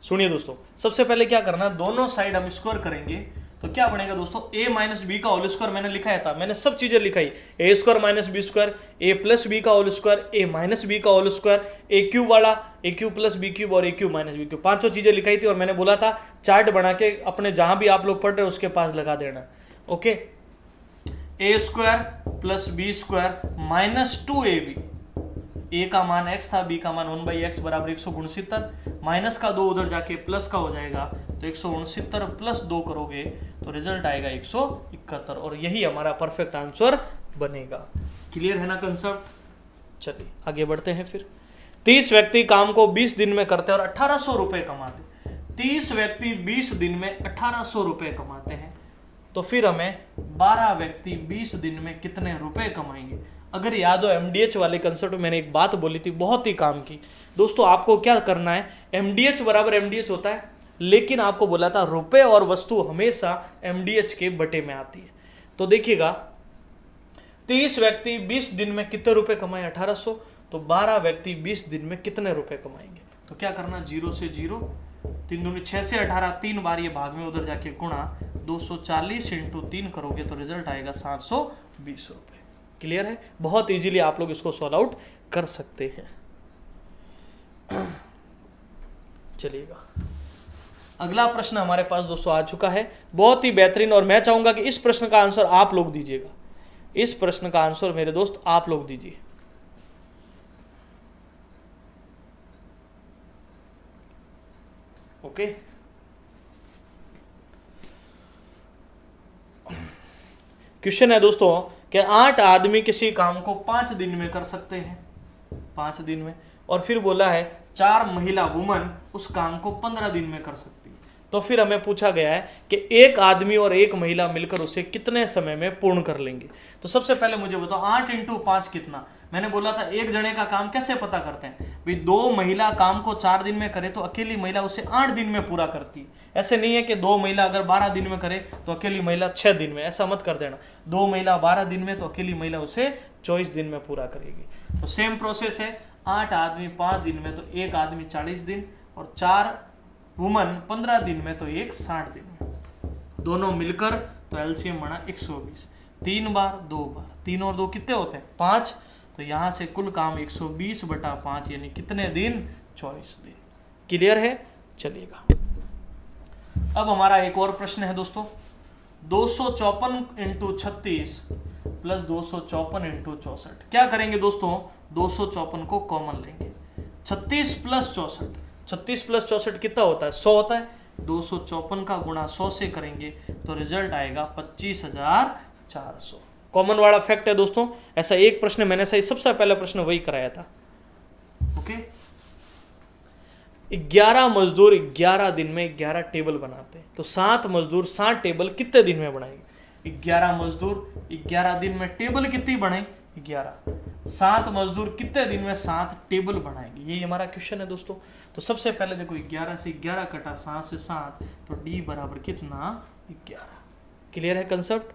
सुनिए दोस्तों, सबसे पहले क्या करना है, दोनों साइड हम स्क्वायर करेंगे तो क्या बनेगा दोस्तों, a माइनस बी का होल स्क्वायर मैंने लिखाया था, मैंने सब चीजें लिखाई, ए स्क्वायर माइनस बी स्क्वायर, ए प्लस बी का होल स्क्वायर, ए माइनस बी का होल स्क्वायर, ए क्यूब वाला, ए क्यूब प्लस बी क्यूब और ए क्यूब माइनस बी क्यूब, पांचों चीजें लिखाई थी और मैंने बोला था चार्ट बना के अपने जहां भी आप लोग पढ़ रहे हो उसके पास लगा देना। Okay, A square plus B square minus 2ab, A का मान x था, b का मान 1/x बराबर 169, माइनस का 2 उधर जाके प्लस का हो जाएगा तो 169 प्लस 2 करोगे तो रिजल्ट आएगा 171 और यही हमारा परफेक्ट आंसर बनेगा। क्लियर है ना कंसेप्ट? चलिए आगे बढ़ते हैं फिर। 30 व्यक्ति काम को 20 दिन में करते हैं और 1800 रुपए कमाते। 30 व्यक्ति 20 दिन में 1800 रुपए कमाते हैं तो फिर हमें 12 व्यक्ति 20 दिन में कितने रुपए कमाएंगे। अगर याद हो एमडीएच वाले कंसेप्ट में मैंने एक बात बोली थी बहुत ही काम की दोस्तों, आपको क्या करना है, एमडीएच बराबर एमडीएच होता है, लेकिन आपको बोला था रुपए और वस्तु हमेशा एमडीएच के बटे में आती है। तो देखिएगा 30 व्यक्ति 20 दिन में कितने रुपए कमाए 1800, तो 12 व्यक्ति 20 दिन में कितने रुपए कमाएंगे। तो क्या करना, 0 से 0, 3 दूनी 6 से 18, 3 बार ये भाग में उधर जाके गुणा 240 इंटू 3 करोगे तो रिजल्ट आएगा 720 रुपए। क्लियर है? बहुत इजीली आप लोग इसको सॉल्व आउट कर सकते हैं। चलिएगा अगला प्रश्न हमारे पास दोस्तों आ चुका है, बहुत ही बेहतरीन, और मैं चाहूंगा कि इस प्रश्न का आंसर आप लोग दीजिएगा। इस प्रश्न का आंसर मेरे दोस्त आप लोग दीजिए। ओके, क्वेश्चन है दोस्तों कि 8 आदमी किसी काम को 5 दिन में कर सकते हैं, 5 दिन में, और फिर बोला है 4 महिला वुमन उस काम को 15 दिन में कर सकती है। तो फिर हमें पूछा गया है कि एक आदमी और एक महिला मिलकर उसे कितने समय में पूर्ण कर लेंगे। तो सबसे पहले मुझे बताओ 8 इंटू 5 कितना। मैंने बोला था एक जने का काम कैसे पता करते हैं भाई, 2 महिला काम को 4 दिन में करे तो अकेली महिला उसे 8 दिन में पूरा करती है। ऐसे नहीं है कि 2 महिला अगर 12 दिन में करे तो अकेली महिला 6 दिन में, ऐसा मत कर देना। 2 महिला 12 दिन में तो अकेली महिला उसे 24 दिन में पूरा करेगी। तो सेम प्रोसेस है, 8 आदमी 5 दिन में तो एक आदमी 40 दिन और 4 वुमन 15 दिन में तो एक 60 दिन में, दोनों मिलकर तो एलसीएम बना 120, 3 बार 2 बार, 3 और 2 कितने होते हैं 5, तो यहां से कुल काम 120/5 यानी कितने दिन 24 दिन। क्लियर है? चलिएगा अब हमारा एक और प्रश्न है दोस्तों, 254 इंटू 36 प्लस 254 इंटू 64। क्या करेंगे दोस्तों, 254 को कॉमन लेंगे, 36 प्लस 64, 36 प्लस 64 कितना होता है 100 होता है, 254 का गुणा 100 से करेंगे तो रिजल्ट आएगा 25,400। कॉमन वाला फैक्ट है दोस्तों, ऐसा एक प्रश्न मैंने सही सबसे पहला प्रश्न वही कराया था। ओके, 11 मजदूर 11 दिन में 11 टेबल बनाते हैं तो 7 मजदूर 7 टेबल कितने दिन में बनाएंगे। 11 मजदूर 11 दिन में टेबल कितनी बनाएंगे 11, 7 मजदूर कितने दिन में 7 टेबल बनाएंगे। यही हमारा क्वेश्चन है दोस्तों। तो सबसे पहले देखो 11 से 11 कटा 7 से 7 तो डी बराबर कितना 11। क्लियर है कंसेप्ट?